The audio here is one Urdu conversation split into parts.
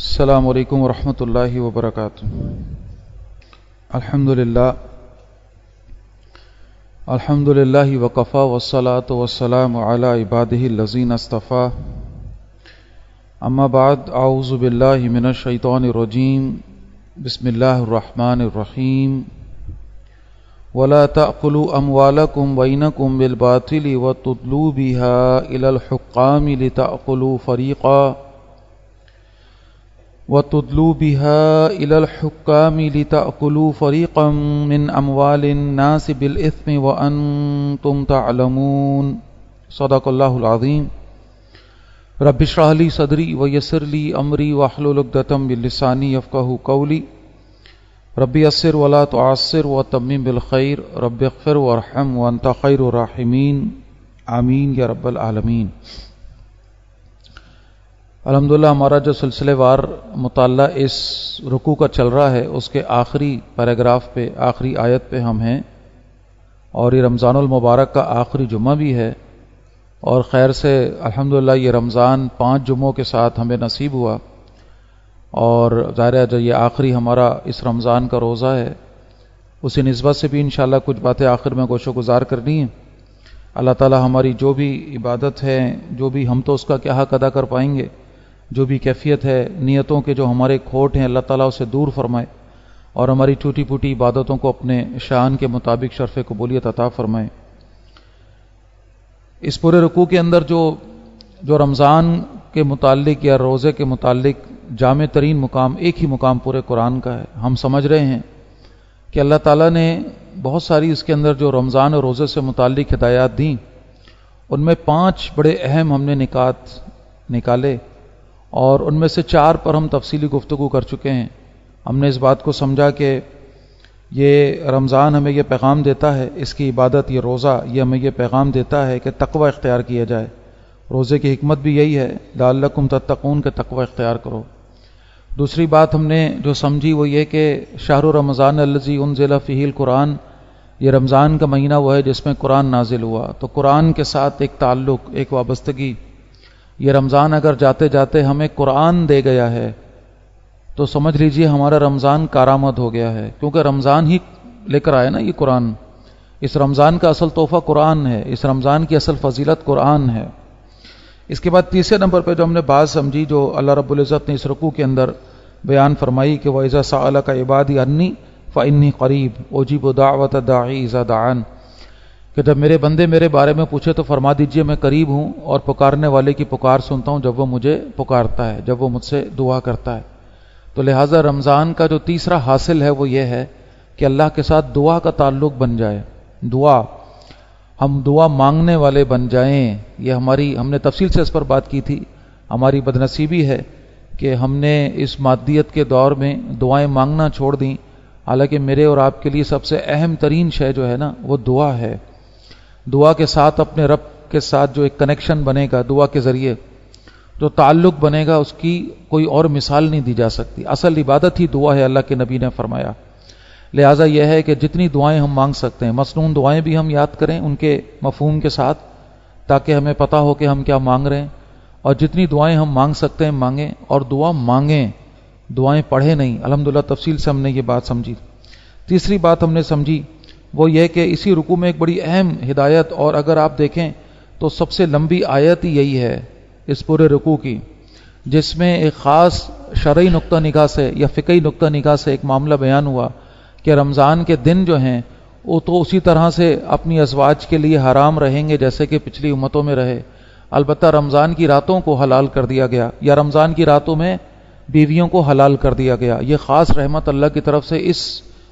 السلام علیکم ورحمۃ اللہ وبرکاتہ۔ الحمد للہ وکفی والصلاۃ والسلام علی عبادہ الذین اصطفی، اما بعد، اعوذ باللہ من الشیطان الرجیم، بسم اللہ الرحمن الرحیم۔ ولا تأکلوا اموالکم بینکم بالباطل وتدلوا بها الی الحکام لتأکلوا فريقا من اموال الناس بالاثم وانتم تعلمون۔ صدق اللہ العظیم۔ رب اشرح لي صدری ویسر لي امری واحلل عقدۃ من لسانی یفقهوا قولی۔ رب یسر ولا تعسر وتمم بالخیر، رب اغفر وارحم وانت خیر الراحمین، آمین یا رب العالمین۔ الحمدللہ ہمارا جو سلسلے وار مطالعہ اس رکوع کا چل رہا ہے، اس کے آخری پیراگراف پہ، آخری آیت پہ ہم ہیں، اور یہ رمضان المبارک کا آخری جمعہ بھی ہے، اور خیر سے الحمدللہ یہ رمضان 5 جمعوں کے ساتھ ہمیں نصیب ہوا، اور ظاہر ہے جو یہ آخری ہمارا اس رمضان کا روزہ ہے، اسی نسبت سے بھی انشاءاللہ کچھ باتیں آخر میں گوش و گزار کرنی ہیں۔ اللہ تعالی ہماری جو بھی عبادت ہے، جو بھی ہم تو اس کا کیا حق ادا کر پائیں گے، جو بھی کیفیت ہے، نیتوں کے جو ہمارے کھوٹ ہیں، اللہ تعالیٰ اسے دور فرمائے، اور ہماری ٹوٹی پھوٹی عبادتوں کو اپنے شان کے مطابق شرف قبولیت عطا فرمائے۔ اس پورے رکوع کے اندر جو رمضان کے متعلق یا روزے کے متعلق جامع ترین مقام، ایک ہی مقام پورے قرآن کا ہے۔ ہم سمجھ رہے ہیں کہ اللہ تعالیٰ نے بہت ساری اس کے اندر جو رمضان اور روزے سے متعلق ہدایات دیں، ان میں 5 بڑے اہم ہم نے نکات نکالے، اور ان میں سے 4 پر ہم تفصیلی گفتگو کر چکے ہیں۔ ہم نے اس بات کو سمجھا کہ یہ رمضان ہمیں یہ پیغام دیتا ہے، اس کی عبادت، یہ روزہ، یہ ہمیں یہ پیغام دیتا ہے کہ تقوی اختیار کیا جائے۔ روزے کی حکمت بھی یہی ہے، لعلکم تتقون، کہ تقوی اختیار کرو۔ دوسری بات ہم نے جو سمجھی وہ یہ کہ شہر رمضان الذی انزل فیہ القرآن، یہ رمضان کا مہینہ وہ ہے جس میں قرآن نازل ہوا، تو قرآن کے ساتھ ایک تعلق، ایک وابستگی۔ یہ رمضان اگر جاتے جاتے ہمیں قرآن دے گیا ہے تو سمجھ لیجئے ہمارا رمضان کارآمد ہو گیا ہے، کیونکہ رمضان ہی لے کر آیا نا یہ قرآن۔ اس رمضان کا اصل تحفہ قرآن ہے، اس رمضان کی اصل فضیلت قرآن ہے۔ اس کے بعد تیسرے نمبر پہ جو ہم نے بات سمجھی، جو اللہ رب العزت نے اس رکوع کے اندر بیان فرمائی کہ وَإِذَا سَأَلَكَ عِبَادِي عَنِّي فَإِنِّي قَرِيبٌ أُجِيبُ دَعْوَةَ الدَّاعِ إِذَا دَعَانِ، کہ جب میرے بندے میرے بارے میں پوچھے تو فرما دیجئے میں قریب ہوں، اور پکارنے والے کی پکار سنتا ہوں جب وہ مجھے پکارتا ہے، جب وہ مجھ سے دعا کرتا ہے۔ تو لہٰذا رمضان کا جو تیسرا حاصل ہے وہ یہ ہے کہ اللہ کے ساتھ دعا کا تعلق بن جائے، ہم دعا مانگنے والے بن جائیں۔ یہ ہم نے تفصیل سے اس پر بات کی تھی۔ ہماری بدنصیبی ہے کہ ہم نے اس مادیت کے دور میں دعائیں مانگنا چھوڑ دیں، حالانکہ میرے اور آپ کے لیے سب سے اہم ترین شے جو ہے نا وہ دعا ہے۔ دعا کے ساتھ اپنے رب کے ساتھ جو ایک کنیکشن بنے گا، دعا کے ذریعے جو تعلق بنے گا، اس کی کوئی اور مثال نہیں دی جا سکتی۔ اصل عبادت ہی دعا ہے، اللہ کے نبی نے فرمایا۔ لہٰذا یہ ہے کہ جتنی دعائیں ہم مانگ سکتے ہیں، مسنون دعائیں بھی ہم یاد کریں ان کے مفہوم کے ساتھ، تاکہ ہمیں پتہ ہو کہ ہم کیا مانگ رہے ہیں، اور جتنی دعائیں ہم مانگ سکتے ہیں مانگیں، اور دعا مانگیں، دعائیں پڑھیں نہیں۔ الحمدللہ تفصیل سے ہم نے یہ بات سمجھی۔ تیسری بات ہم نے سمجھی وہ یہ کہ اسی رکوع میں ایک بڑی اہم ہدایت، اور اگر آپ دیکھیں تو سب سے لمبی آیت ہی یہی ہے اس پورے رکوع کی، جس میں ایک خاص شرعی نقطہ نگاہ سے یا فقہی نقطہ نگاہ سے ایک معاملہ بیان ہوا کہ رمضان کے دن جو ہیں وہ تو اسی طرح سے اپنی ازواج کے لیے حرام رہیں گے جیسے کہ پچھلی امتوں میں رہے، البتہ رمضان کی راتوں کو حلال کر دیا گیا، یا رمضان کی راتوں میں بیویوں کو حلال کر دیا گیا۔ یہ خاص رحمت اللہ کی طرف سے اس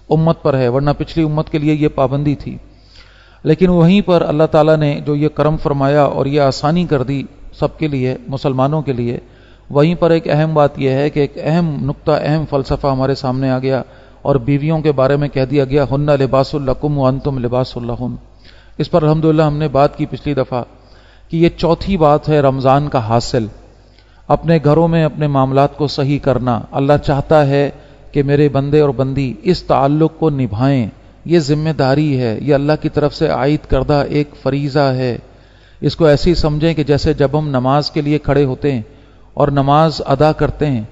امت پر ہے، ورنہ پچھلی امت کے لیے یہ پابندی تھی۔ لیکن وہیں پر اللہ تعالیٰ نے جو یہ کرم فرمایا اور یہ آسانی کر دی سب کے لیے، مسلمانوں کے لیے، وہیں پر ایک اہم بات یہ ہے کہ ایک اہم نقطہ، اہم فلسفہ ہمارے سامنے آ گیا، اور بیویوں کے بارے میں کہہ دیا گیا ہن لباس لکم وانتم لباس لہن۔ اس پر الحمدللہ ہم نے بات کی پچھلی دفعہ کہ یہ چوتھی بات ہے رمضان کا حاصل، اپنے گھروں میں اپنے معاملات کو صحیح کرنا۔ اللہ چاہتا ہے کہ میرے بندے اور بندی اس تعلق کو نبھائیں، یہ ذمہ داری ہے، یہ اللہ کی طرف سے عائد کردہ ایک فریضہ ہے۔ اس کو ایسے ہی سمجھیں کہ جیسے جب ہم نماز کے لیے کھڑے ہوتے ہیں اور نماز ادا کرتے ہیں،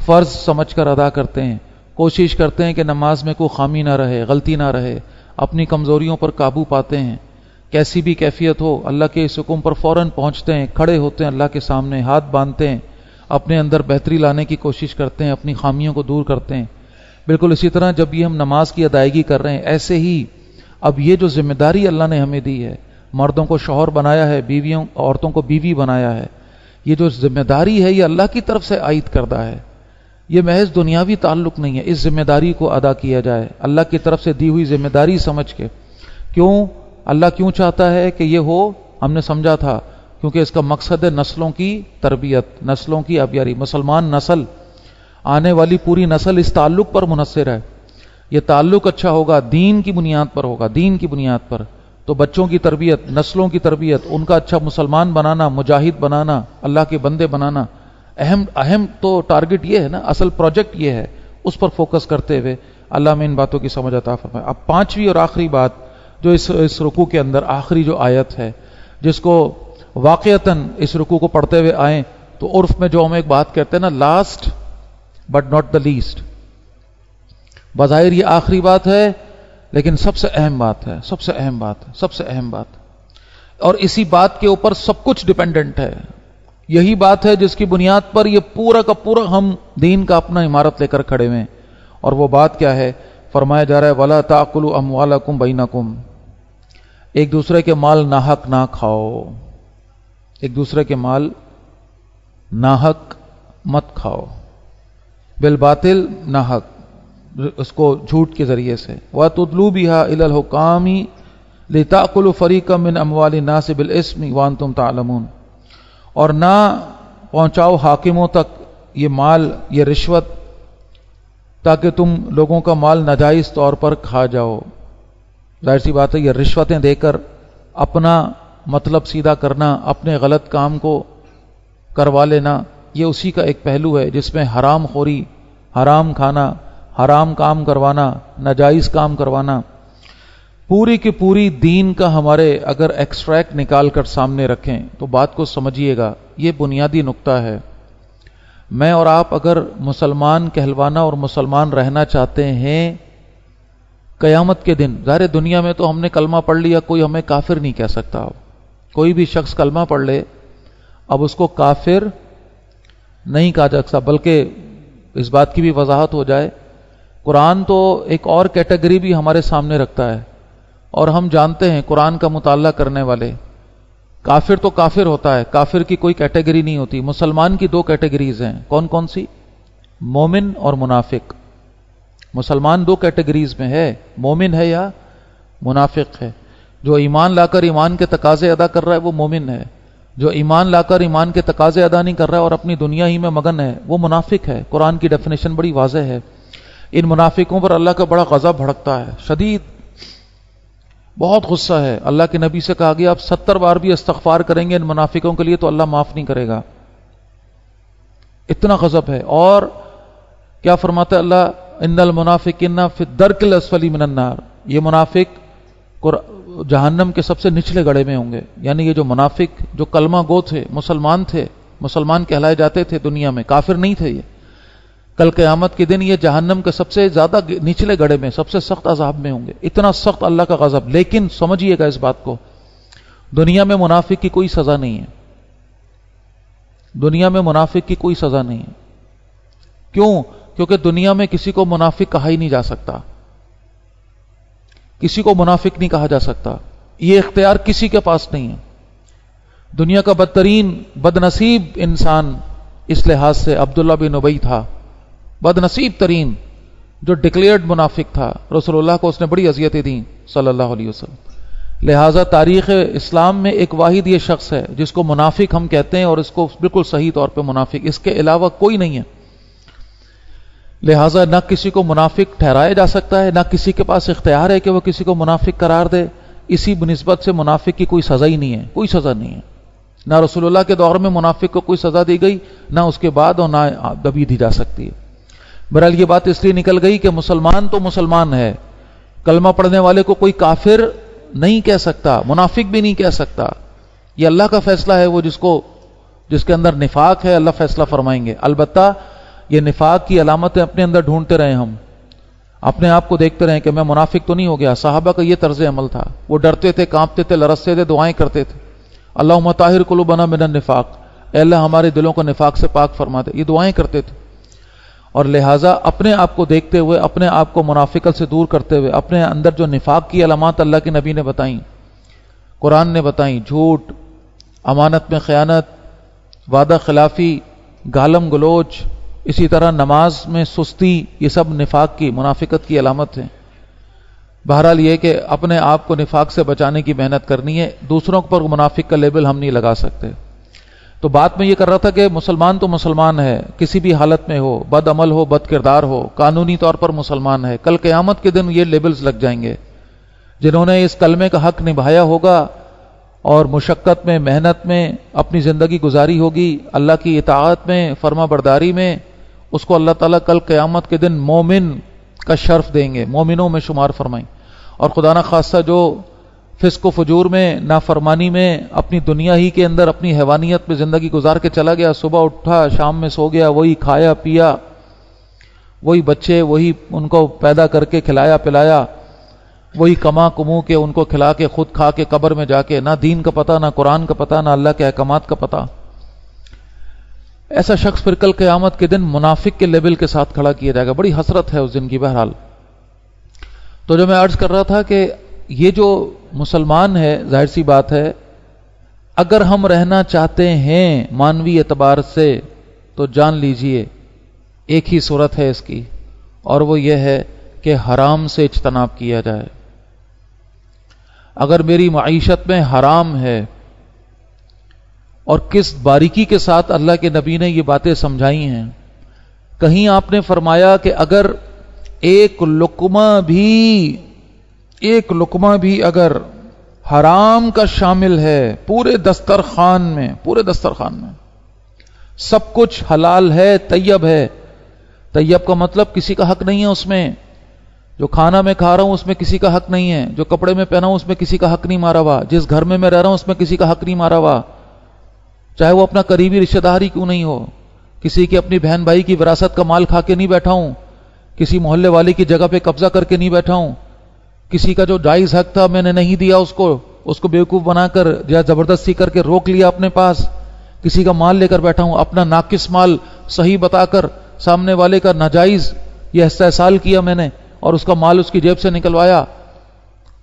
فرض سمجھ کر ادا کرتے ہیں، کوشش کرتے ہیں کہ نماز میں کوئی خامی نہ رہے، غلطی نہ رہے، اپنی کمزوریوں پر قابو پاتے ہیں، کیسی بھی کیفیت ہو اللہ کے اس حکم پر فوراً پہنچتے ہیں، کھڑے ہوتے ہیں اللہ کے سامنے، ہاتھ باندھتے ہیں، اپنے اندر بہتری لانے کی کوشش کرتے ہیں، اپنی خامیوں کو دور کرتے ہیں۔ بالکل اسی طرح جب یہ ہم نماز کی ادائیگی کر رہے ہیں، ایسے ہی اب یہ جو ذمہ داری اللہ نے ہمیں دی ہے، مردوں کو شوہر بنایا ہے، عورتوں کو بیوی بنایا ہے، یہ جو ذمہ داری ہے یہ اللہ کی طرف سے عائد کردہ ہے، یہ محض دنیاوی تعلق نہیں ہے۔ اس ذمہ داری کو ادا کیا جائے اللہ کی طرف سے دی ہوئی ذمہ داری سمجھ کے۔ کیوں اللہ کیوں چاہتا ہے کہ یہ ہو؟ ہم نے سمجھا تھا کیونکہ اس کا مقصد ہے نسلوں کی تربیت، نسلوں کی آبیاری۔ مسلمان نسل، آنے والی پوری نسل اس تعلق پر منحصر ہے۔ یہ تعلق اچھا ہوگا، دین کی بنیاد پر ہوگا، دین کی بنیاد پر، تو بچوں کی تربیت، نسلوں کی تربیت، ان کا اچھا مسلمان بنانا، مجاہد بنانا، اللہ کے بندے بنانا، اہم تو ٹارگٹ یہ ہے نا، اصل پروجیکٹ یہ ہے، اس پر فوکس کرتے ہوئے اللہ میں ان باتوں کی سمجھ عطا فرمائے۔ اب پانچویں اور آخری بات جو اس رکوع کے اندر آخری جو آیت ہے، جس کو واقعتاً اس رکوع کو پڑھتے ہوئے آئیں تو عرف میں جو ہم ایک بات کہتے ہیں نا، last but not the least, بظاہر یہ آخری بات ہے لیکن سب سے اہم بات ہے، سب سے اہم بات ہے، سب سے اہم بات، اور اسی بات کے اوپر سب کچھ ڈیپینڈنٹ ہے۔ یہی بات ہے جس کی بنیاد پر یہ پورا کا پورا ہم دین کا اپنا عمارت لے کر کھڑے ہوئے ہیں، اور وہ بات کیا ہے؟ فرمایا جا رہا ہے وَلَا تَأْكُلُوا أَمْوَالَكُمْ بَيْنَكُمْ، ایک دوسرے کے مال ناحق نہ کھاؤ، ایک دوسرے کے مال ناحق مت کھاؤ، بالباطل، ناحق، اس کو جھوٹ کے ذریعے سے۔ وَتُدْلُوا بِهَا إِلَى الْحُكَامِ لِتَأْكُلُوا فَرِيقًا مِّنْ أَمْوَالِ النَّاسِ بِالْإِثْمِ وَأَنْتُمْ تَعْلَمُونَ، اور نہ پہنچاؤ حاکموں تک یہ مال، یہ رشوت، تاکہ تم لوگوں کا مال ناجائز طور پر کھا جاؤ۔ ظاہر سی بات ہے یہ رشوتیں دے کر اپنا مطلب سیدھا کرنا، اپنے غلط کام کو کروا لینا، یہ اسی کا ایک پہلو ہے جس میں حرام خوری، حرام کھانا، حرام کام کروانا، ناجائز کام کروانا، پوری کی پوری دین کا ہمارے اگر ایکسٹریکٹ نکال کر سامنے رکھیں تو بات کو سمجھیے گا، یہ بنیادی نقطہ ہے۔ میں اور آپ اگر مسلمان کہلوانا اور مسلمان رہنا چاہتے ہیں، قیامت کے دن، ظاہر دنیا میں تو ہم نے کلمہ پڑھ لیا، کوئی ہمیں کافر نہیں کہہ سکتا، کوئی بھی شخص کلمہ پڑھ لے اب اس کو کافر نہیں کہا جا سکتا، بلکہ اس بات کی بھی وضاحت ہو جائے، قرآن تو ایک اور کیٹیگری بھی ہمارے سامنے رکھتا ہے، اور ہم جانتے ہیں قرآن کا مطالعہ کرنے والے، کافر تو کافر ہوتا ہے، کافر کی کوئی کیٹیگری نہیں ہوتی۔ مسلمان کی دو کیٹیگریز ہیں، کون کون سی؟ مومن اور منافق۔ مسلمان دو کیٹیگریز میں ہے، مومن ہے یا منافق ہے۔ جو ایمان لا کر ایمان کے تقاضے ادا کر رہا ہے وہ مومن ہے، جو ایمان لا کر ایمان کے تقاضے ادا نہیں کر رہا ہے اور اپنی دنیا ہی میں مگن ہے وہ منافق ہے۔ قرآن کی ڈیفینیشن بڑی واضح ہے۔ ان منافقوں پر اللہ کا بڑا غضب بھڑکتا ہے، شدید، بہت غصہ ہے۔ اللہ کے نبی سے کہا گیا آپ 70 بار بھی استغفار کریں گے ان منافقوں کے لیے تو اللہ معاف نہیں کرے گا، اتنا غضب ہے۔ اور کیا فرماتا ہے اللہ؟ ان المنافقین فی الدرک الاسفل من النار، یہ منافق جہنم کے سب سے نچلے گڑھے میں ہوں گے۔ یعنی یہ جو منافق جو کلمہ گو تھے، مسلمان تھے، مسلمان کہلائے جاتے تھے دنیا میں، کافر نہیں تھے، یہ کل قیامت کے دن یہ جہنم کے سب سے زیادہ نچلے گڑھے میں، سب سے سخت عذاب میں ہوں گے، اتنا سخت اللہ کا غضب۔ لیکن سمجھیے گا اس بات کو، دنیا میں منافق کی کوئی سزا نہیں ہے، دنیا میں منافق کی کوئی سزا نہیں ہے۔ کیوں؟ کیونکہ دنیا میں کسی کو منافق کہا ہی نہیں جا سکتا، کسی کو منافق نہیں کہا جا سکتا، یہ اختیار کسی کے پاس نہیں ہے۔ دنیا کا بدترین بد نصیب انسان اس لحاظ سے عبداللہ بن ابی تھا، بد نصیب ترین، جو ڈکلیئرڈ منافق تھا، رسول اللہ کو اس نے بڑی اذیتیں دیں صلی اللہ علیہ وسلم۔ لہٰذا تاریخ اسلام میں ایک واحد یہ شخص ہے جس کو منافق ہم کہتے ہیں، اور اس کو بالکل صحیح طور پہ منافق، اس کے علاوہ کوئی نہیں ہے۔ لہٰذا نہ کسی کو منافق ٹھہرایا جا سکتا ہے، نہ کسی کے پاس اختیار ہے کہ وہ کسی کو منافق قرار دے۔ اسی بنسبت سے منافق کی کوئی سزا ہی نہیں ہے، کوئی سزا نہیں ہے، نہ رسول اللہ کے دور میں منافق کو کوئی سزا دی گئی، نہ اس کے بعد، اور نہ ابھی دی جا سکتی ہے۔ بہرحال یہ بات اس لیے نکل گئی کہ مسلمان تو مسلمان ہے، کلمہ پڑھنے والے کو کوئی کافر نہیں کہہ سکتا، منافق بھی نہیں کہہ سکتا، یہ اللہ کا فیصلہ ہے۔ وہ جس کے اندر نفاق ہے اللہ فیصلہ فرمائیں گے۔ البتہ یہ نفاق کی علامتیں اپنے اندر ڈھونڈتے رہے ہم، اپنے آپ کو دیکھتے رہے کہ میں منافق تو نہیں ہو گیا۔ صحابہ کا یہ طرز عمل تھا، وہ ڈرتے تھے، کانپتے تھے، لرزتے تھے، دعائیں کرتے تھے، اللہم طاہر قلوبنا من النفاق، اے اللہ ہمارے دلوں کو نفاق سے پاک فرما دے، یہ دعائیں کرتے تھے۔ اور لہٰذا اپنے آپ کو دیکھتے ہوئے، اپنے آپ کو منافقت سے دور کرتے ہوئے، اپنے اندر جو نفاق کی علامات اللہ کے نبی نے بتائیں، قرآن نے بتائیں، جھوٹ، امانت میں خیانت، وعدہ خلافی، گالم گلوچ، اسی طرح نماز میں سستی، یہ سب نفاق کی، منافقت کی علامت ہیں۔ بہرحال یہ کہ اپنے آپ کو نفاق سے بچانے کی محنت کرنی ہے، دوسروں پر منافق کا لیبل ہم نہیں لگا سکتے۔ تو بات میں یہ کر رہا تھا کہ مسلمان تو مسلمان ہے، کسی بھی حالت میں ہو، بد عمل ہو، بد کردار ہو، قانونی طور پر مسلمان ہے، کل قیامت کے دن یہ لیبلز لگ جائیں گے۔ جنہوں نے اس کلمے کا حق نبھایا ہوگا اور مشقت میں، محنت میں اپنی زندگی گزاری ہوگی، اللہ کی اطاعت میں، فرما برداری میں، اس کو اللہ تعالیٰ کل قیامت کے دن مومن کا شرف دیں گے، مومنوں میں شمار فرمائیں۔ اور خدا نہ خاصہ جو فسق و فجور میں، نافرمانی میں، اپنی دنیا ہی کے اندر اپنی حیوانیت میں زندگی گزار کے چلا گیا، صبح اٹھا شام میں سو گیا، وہی کھایا پیا، وہی بچے، وہی ان کو پیدا کر کے کھلایا پلایا، وہی کما کمو کے ان کو کھلا کے خود کھا کے قبر میں جا کے، نہ دین کا پتہ، نہ قرآن کا پتہ، نہ اللہ کے احکامات کا پتہ، ایسا شخص پھر کل قیامت کے دن منافق کے لیبل کے ساتھ کھڑا کیا جائے گا۔ بڑی حسرت ہے اس دن کی۔ بہرحال تو جو میں عرض کر رہا تھا کہ یہ جو مسلمان ہے، ظاہر سی بات ہے، اگر ہم رہنا چاہتے ہیں مانوی اعتبار سے تو جان لیجئے ایک ہی صورت ہے اس کی، اور وہ یہ ہے کہ حرام سے اجتناب کیا جائے۔ اگر میری معیشت میں حرام ہے، اور کس باریکی کے ساتھ اللہ کے نبی نے یہ باتیں سمجھائی ہیں، کہیں آپ نے فرمایا کہ اگر ایک لقمہ بھی اگر حرام کا شامل ہے پورے دسترخوان میں سب کچھ حلال ہے، طیب ہے۔ طیب کا مطلب کسی کا حق نہیں ہے اس میں، جو کھانا میں کھا رہا ہوں اس میں کسی کا حق نہیں ہے، جو کپڑے میں پہنا ہوں اس میں کسی کا حق نہیں مارا ہوا، جس گھر میں رہ رہا ہوں اس میں کسی کا حق نہیں مارا ہوا، چاہے وہ اپنا قریبی رشتہ دار ہی کیوں نہیں ہو، کسی کی اپنی بہن بھائی کی وراثت کا مال کھا کے نہیں بیٹھا ہوں، کسی محلے والے کی جگہ پہ قبضہ کر کے نہیں بیٹھا ہوں، کسی کا جو جائز حق تھا میں نے نہیں دیا اس کو بیوقوف بنا کر یا زبردستی کر کے روک لیا اپنے پاس، کسی کا مال لے کر بیٹھا ہوں، اپنا ناقص مال صحیح بتا کر سامنے والے کا ناجائز یہ استحصال کیا میں نے اور اس کا مال اس کی جیب سے نکلوایا۔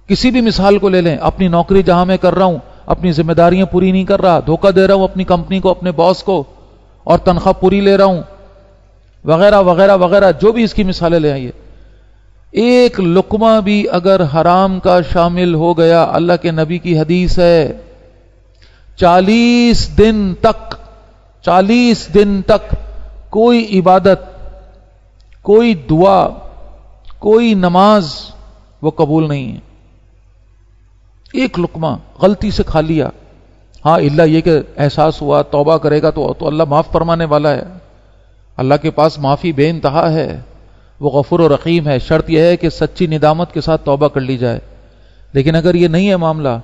کسی بھی مثال کو لے لیں، اپنی نوکری جہاں میں کر رہا ہوں اپنی ذمہ داریاں پوری نہیں کر رہا، دھوکہ دے رہا ہوں اپنی کمپنی کو، اپنے باس کو، اور تنخواہ پوری لے رہا ہوں، وغیرہ وغیرہ وغیرہ، جو بھی اس کی مثالیں لے آئیے، ایک لقمہ بھی اگر حرام کا شامل ہو گیا، اللہ کے نبی کی حدیث ہے 40 دن تک کوئی عبادت، کوئی دعا، کوئی نماز وہ قبول نہیں ہے۔ ایک لقمہ غلطی سے کھا لیا، ہاں اللہ یہ کہ احساس ہوا توبہ کرے گا تو اللہ معاف فرمانے والا ہے، اللہ کے پاس معافی بے انتہا ہے، وہ غفور و رحیم ہے، شرط یہ ہے کہ سچی ندامت کے ساتھ توبہ کر لی جائے۔ لیکن اگر یہ نہیں ہے معاملہ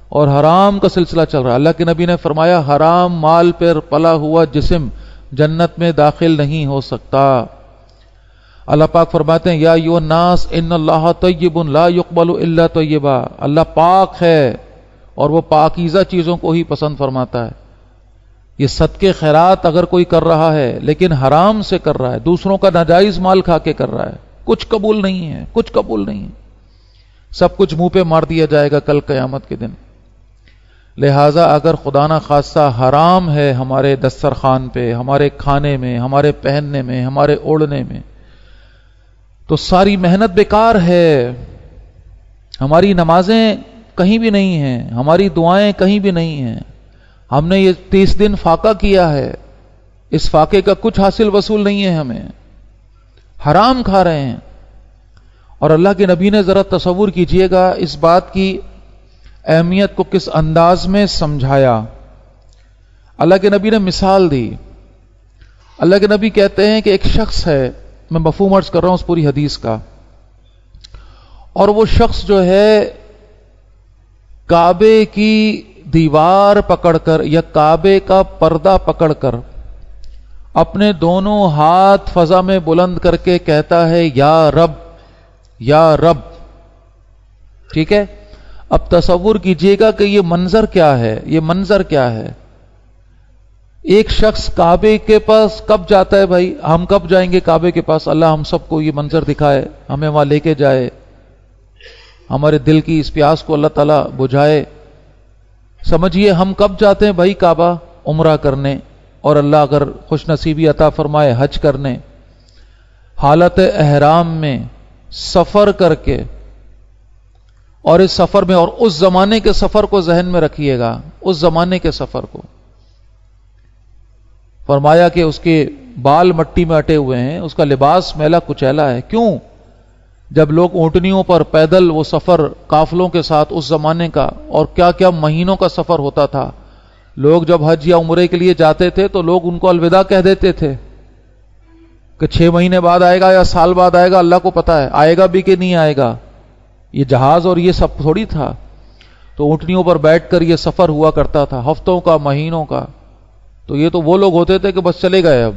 اور حرام کا سلسلہ چل رہا ہے، اللہ کے نبی نے فرمایا حرام مال پر پلا ہوا جسم جنت میں داخل نہیں ہو سکتا۔ اللہ پاک فرماتے ہیں یا ایھا الناس ان اللہ طیب لا یقبل الا طیبا، اللہ پاک ہے اور وہ پاکیزہ چیزوں کو ہی پسند فرماتا ہے۔ یہ صدقے خیرات اگر کوئی کر رہا ہے لیکن حرام سے کر رہا ہے، دوسروں کا ناجائز مال کھا کے کر رہا ہے، کچھ قبول نہیں ہے، کچھ قبول نہیں ہے، سب کچھ منہ پہ مار دیا جائے گا کل قیامت کے دن۔ لہٰذا اگر خدا نہ خواستہ حرام ہے ہمارے دسترخوان پہ، ہمارے کھانے میں، ہمارے پہننے میں، ہمارے اوڑھنے میں، تو ساری محنت بیکار ہے، ہماری نمازیں کہیں بھی نہیں ہیں، ہماری دعائیں کہیں بھی نہیں ہیں، ہم نے یہ 30 دن فاقہ کیا ہے، اس فاقے کا کچھ حاصل وصول نہیں ہے، ہمیں حرام کھا رہے ہیں۔ اور اللہ کے نبی نے ذرا تصور کیجئے گا اس بات کی اہمیت کو کس انداز میں سمجھایا۔ اللہ کے نبی نے مثال دی۔ اللہ کے نبی کہتے ہیں کہ ایک شخص ہے، میں مفہوم عرض کر رہا ہوں اس پوری حدیث کا، اور وہ شخص جو ہے کعبے کی دیوار پکڑ کر یا کعبے کا پردہ پکڑ کر اپنے دونوں ہاتھ فضا میں بلند کر کے کہتا ہے یا رب یا رب. ٹھیک ہے؟ اب تصور کیجئے گا کہ یہ منظر کیا ہے، یہ منظر کیا ہے. ایک شخص کعبے کے پاس کب جاتا ہے بھائی؟ ہم کب جائیں گے کعبے کے پاس؟ اللہ ہم سب کو یہ منظر دکھائے، ہمیں وہاں لے کے جائے، ہمارے دل کی اس پیاس کو اللہ تعالیٰ بجھائے. سمجھیے ہم کب جاتے ہیں بھائی کعبہ؟ عمرہ کرنے، اور اللہ اگر خوش نصیبی عطا فرمائے حج کرنے. حالت احرام میں سفر کر کے، اور اس سفر میں، اور اس زمانے کے سفر کو ذہن میں رکھیے گا، اس زمانے کے سفر کو. فرمایا کہ اس کے بال مٹی میں اٹے ہوئے ہیں، اس کا لباس میلا کچیلا ہے. کیوں؟ جب لوگ اونٹنیوں پر پیدل وہ سفر قافلوں کے ساتھ اس زمانے کا، اور کیا کیا مہینوں کا سفر ہوتا تھا. لوگ جب حج یا عمرے کے لیے جاتے تھے تو لوگ ان کو الوداع کہہ دیتے تھے کہ 6 مہینے بعد آئے گا یا سال بعد آئے گا، اللہ کو پتا ہے آئے گا بھی کہ نہیں آئے گا. یہ جہاز اور یہ سب تھوڑی تھا. تو اونٹنیوں پر بیٹھ کر یہ سفر ہوا کرتا تھا، ہفتوں کا، مہینوں کا. تو یہ تو وہ لوگ ہوتے تھے کہ بس چلے گئے، اب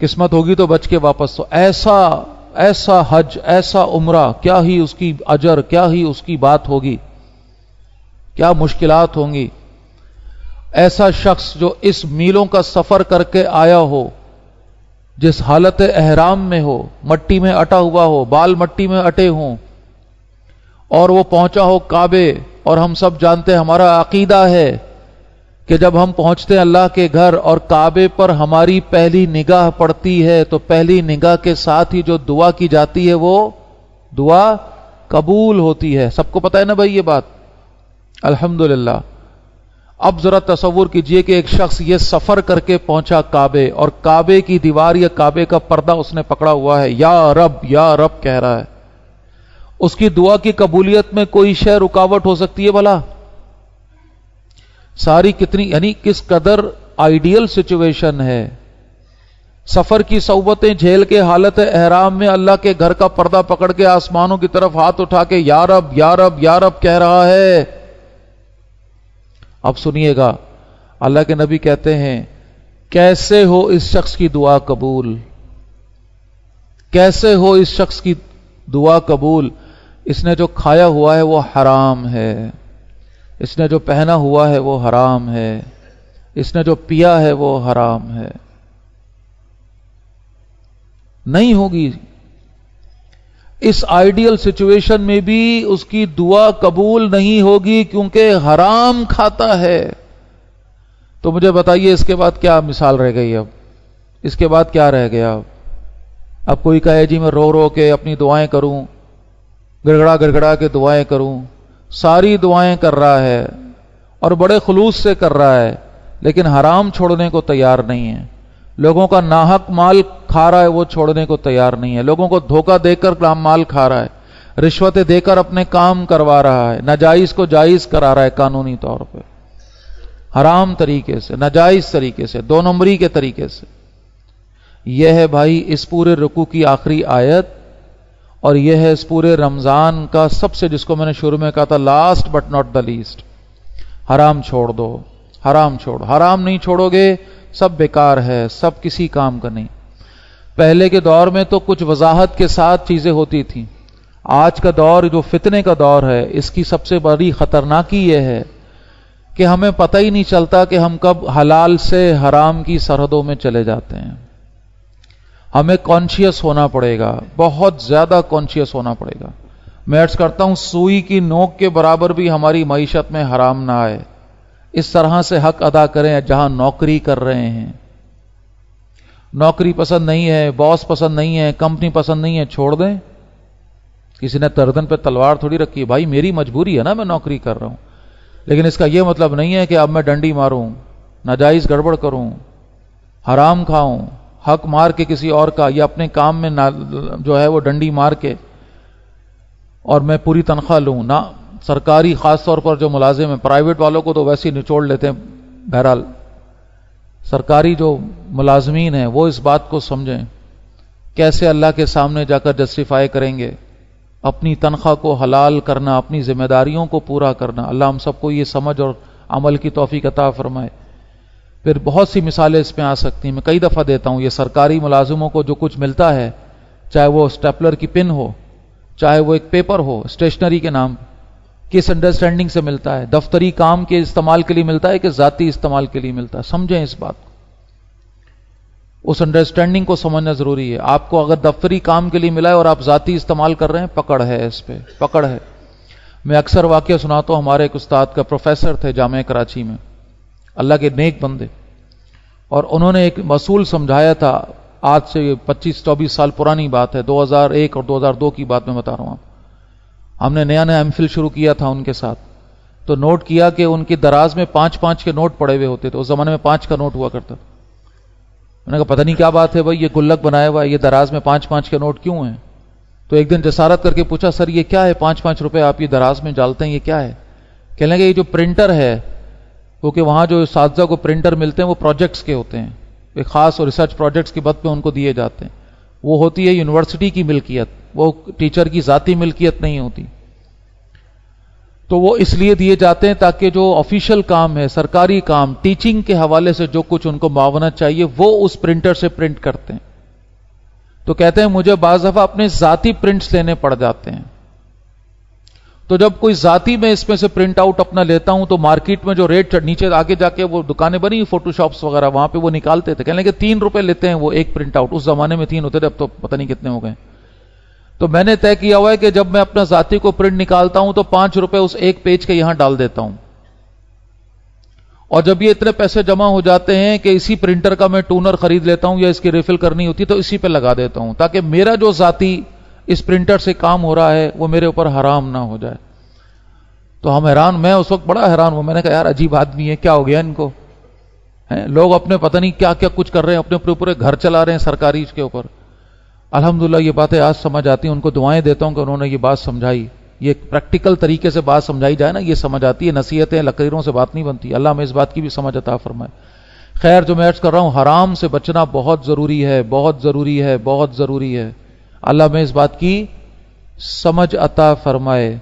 قسمت ہوگی تو بچ کے واپس. تو ایسا حج، ایسا عمرہ، کیا ہی اس کی اجر، کیا ہی اس کی بات ہوگی، کیا مشکلات ہوں گی. ایسا شخص جو اس میلوں کا سفر کر کے آیا ہو، جس حالت احرام میں ہو، مٹی میں اٹا ہوا ہو، بال مٹی میں اٹے ہوں، اور وہ پہنچا ہو کعبے. اور ہم سب جانتے ہیں، ہمارا عقیدہ ہے کہ جب ہم پہنچتے ہیں اللہ کے گھر اور کعبے پر ہماری پہلی نگاہ پڑتی ہے تو پہلی نگاہ کے ساتھ ہی جو دعا کی جاتی ہے وہ دعا قبول ہوتی ہے. سب کو پتہ ہے نا بھائی یہ بات؟ الحمدللہ. اب ذرا تصور کیجئے کہ ایک شخص یہ سفر کر کے پہنچا کعبے، اور کعبے کی دیوار یا کعبے کا پردہ اس نے پکڑا ہوا ہے، یا رب کہہ رہا ہے. اس کی دعا کی قبولیت میں کوئی شے رکاوٹ ہو سکتی ہے بھلا؟ ساری کتنی، یعنی کس قدر آئیڈیل سچویشن ہے. سفر کی صعوبتیں جھیل کے حالت احرام میں اللہ کے گھر کا پردہ پکڑ کے آسمانوں کی طرف ہاتھ اٹھا کے یا رب یا رب یا رب کہہ رہا ہے. اب سنیے گا، اللہ کے نبی کہتے ہیں کیسے ہو اس شخص کی دعا قبول، کیسے ہو اس شخص کی دعا قبول. اس نے جو کھایا ہوا ہے وہ حرام ہے، اس نے جو پہنا ہوا ہے وہ حرام ہے، اس نے جو پیا ہے وہ حرام ہے. نہیں ہوگی. اس آئیڈیل سچویشن میں بھی اس کی دعا قبول نہیں ہوگی کیونکہ حرام کھاتا ہے. تو مجھے بتائیے اس کے بعد کیا مثال رہ گئی؟ اب اس کے بعد کیا رہ گیا؟ اب کوئی کہے جی میں رو رو کے اپنی دعائیں کروں، گڑگڑا گڑگڑا کے دعائیں کروں. ساری دعائیں کر رہا ہے اور بڑے خلوص سے کر رہا ہے، لیکن حرام چھوڑنے کو تیار نہیں ہے. لوگوں کا ناحق مال کھا رہا ہے، وہ چھوڑنے کو تیار نہیں ہے. لوگوں کو دھوکہ دے کر مال کھا رہا ہے، رشوتیں دے کر اپنے کام کروا رہا ہے، ناجائز کو جائز کرا رہا ہے قانونی طور پہ، حرام طریقے سے، ناجائز طریقے سے، 2 نمبری کے طریقے سے. یہ ہے بھائی اس پورے رکوع کی آخری آیت، اور یہ ہے اس پورے رمضان کا سب سے، جس کو میں نے شروع میں کہا تھا last but not the least. حرام چھوڑ دو، حرام چھوڑو. حرام نہیں چھوڑو گے سب بیکار ہے، سب کسی کام کا نہیں. پہلے کے دور میں تو کچھ وضاحت کے ساتھ چیزیں ہوتی تھیں. آج کا دور جو فتنے کا دور ہے، اس کی سب سے بڑی خطرناکی یہ ہے کہ ہمیں پتہ ہی نہیں چلتا کہ ہم کب حلال سے حرام کی سرحدوں میں چلے جاتے ہیں. ہمیں کانشیس ہونا پڑے گا، بہت زیادہ کانشیس ہونا پڑے گا. میں عرض کرتا ہوں سوئی کی نوک کے برابر بھی ہماری معیشت میں حرام نہ آئے. اس طرح سے حق ادا کریں. جہاں نوکری کر رہے ہیں، نوکری پسند نہیں ہے، باس پسند نہیں ہے، کمپنی پسند نہیں ہے، چھوڑ دیں. کسی نے گردن پہ تلوار تھوڑی رکھی ہے، بھائی میری مجبوری ہے نا، میں نوکری کر رہا ہوں، لیکن اس کا یہ مطلب نہیں ہے کہ اب میں ڈنڈی ماروں، ناجائز گڑبڑ کروں، حرام کھاؤں، حق مار کے کسی اور کا، یا اپنے کام میں جو ہے وہ ڈنڈی مار کے اور میں پوری تنخواہ لوں. نہ سرکاری، خاص طور پر جو ملازم ہیں، پرائیویٹ والوں کو تو ویسے ہی نچوڑ لیتے ہیں. بہرحال سرکاری جو ملازمین ہیں وہ اس بات کو سمجھیں، کیسے اللہ کے سامنے جا کر جسٹیفائی کریں گے اپنی تنخواہ کو حلال کرنا، اپنی ذمہ داریوں کو پورا کرنا. اللہ ہم سب کو یہ سمجھ اور عمل کی توفیق عطا فرمائے. پھر بہت سی مثالیں اس میں آ سکتی ہیں. میں کئی دفعہ دیتا ہوں, یہ سرکاری ملازموں کو جو کچھ ملتا ہے, چاہے وہ اسٹیپلر کی پن ہو, چاہے وہ ایک پیپر ہو اسٹیشنری کے نام, کس انڈرسٹینڈنگ سے ملتا ہے؟ دفتری کام کے استعمال کے لیے ملتا ہے کہ ذاتی استعمال کے لیے ملتا ہے؟ سمجھیں اس بات کو, اس انڈرسٹینڈنگ کو سمجھنا ضروری ہے. آپ کو اگر دفتری کام کے لیے ملا ہے اور آپ ذاتی استعمال کر رہے ہیں, پکڑ ہے اس پہ, پکڑ ہے. میں اکثر واقعہ سناتا ہوں, ہمارے ایک استاد کا پروفیسر تھے جامعہ کراچی میں, اللہ کے نیک بندے, اور انہوں نے ایک اصول سمجھایا تھا. آج سے 25-24 سال پرانی بات ہے, 2001 اور 2002 کی بات میں بتا رہا ہوں. ہم نے نیا ایم فل شروع کیا تھا ان کے ساتھ, تو نوٹ کیا کہ ان کی دراز میں 5-5 کے نوٹ پڑے ہوئے ہوتے تھے. اس زمانے میں 5 کا نوٹ ہوا کرتا تھا. میں نے کہا پتہ نہیں کیا بات ہے بھائی, یہ گلک بنایا ہوا ہے, یہ دراز میں 5-5 کے نوٹ کیوں ہیں؟ تو ایک دن جسارت کر کے پوچھا, سر یہ کیا ہے 5-5 روپے آپ یہ دراز میں ڈالتے ہیں, یہ کیا ہے؟ کہنے لگے یہ جو پرنٹر ہے, کیونکہ وہاں جو اساتذہ کو پرنٹر ملتے ہیں وہ پروجیکٹس کے ہوتے ہیں, ایک خاص اور ریسرچ پروجیکٹس کی بد پہ ان کو دیے جاتے ہیں. وہ ہوتی ہے یونیورسٹی کی ملکیت, وہ ٹیچر کی ذاتی ملکیت نہیں ہوتی. تو وہ اس لیے دیے جاتے ہیں تاکہ جو آفیشیل کام ہے, سرکاری کام, ٹیچنگ کے حوالے سے جو کچھ ان کو معاونت چاہیے وہ اس پرنٹر سے پرنٹ کرتے ہیں. تو کہتے ہیں مجھے بعض دفعہ اپنے ذاتی پرنٹس لینے پڑ جاتے ہیں. تو جب کوئی ذاتی میں اس میں سے پرنٹ آؤٹ اپنا لیتا ہوں تو مارکیٹ میں جو ریٹ نیچے آگے جا کے وہ دکانیں بنی فوٹو شاپس وغیرہ, وہاں پہ وہ نکالتے تھے, کہنے لگے 3 روپے لیتے ہیں وہ ایک پرنٹ آؤٹ. اس زمانے میں 3 ہوتے تھے, اب تو پتہ نہیں کتنے ہو گئے. تو میں نے طے کیا ہوا ہے کہ جب میں اپنا ذاتی کو پرنٹ نکالتا ہوں تو 5 روپے اس ایک پیج کے یہاں ڈال دیتا ہوں, اور جب یہ اتنے پیسے جمع ہو جاتے ہیں کہ اسی پرنٹر کا میں ٹونر خرید لیتا ہوں یا اس کی ریفل کرنی ہوتی تو اسی پہ لگا دیتا ہوں, تاکہ میرا جو ذاتی اس پرنٹر سے کام ہو رہا ہے وہ میرے اوپر حرام نہ ہو جائے. تو ہم حیران, میں اس وقت بڑا حیران ہوں. میں نے کہا یار عجیب آدمی ہے, کیا ہو گیا ان کو, لوگ اپنے پتہ نہیں کیا کیا کچھ کر رہے ہیں, اپنے پورے گھر چلا رہے ہیں سرکاری اس کے اوپر. الحمدللہ یہ باتیں آج سمجھ آتی ہیں, ان کو دعائیں دیتا ہوں کہ انہوں نے یہ بات سمجھائی. یہ پریکٹیکل طریقے سے بات سمجھائی جائے نا, یہ سمجھ آتی ہے. نصیحتیں لکیروں سے بات نہیں بنتی. اللہ میں اس بات کی بھی سمجھ عطا فرمائے. خیر, جو میں عرض کر رہا ہوں, حرام سے بچنا بہت ضروری ہے, بہت ضروری ہے, بہت ضروری ہے. اللہ میں اس بات کی سمجھ عطا فرمائے.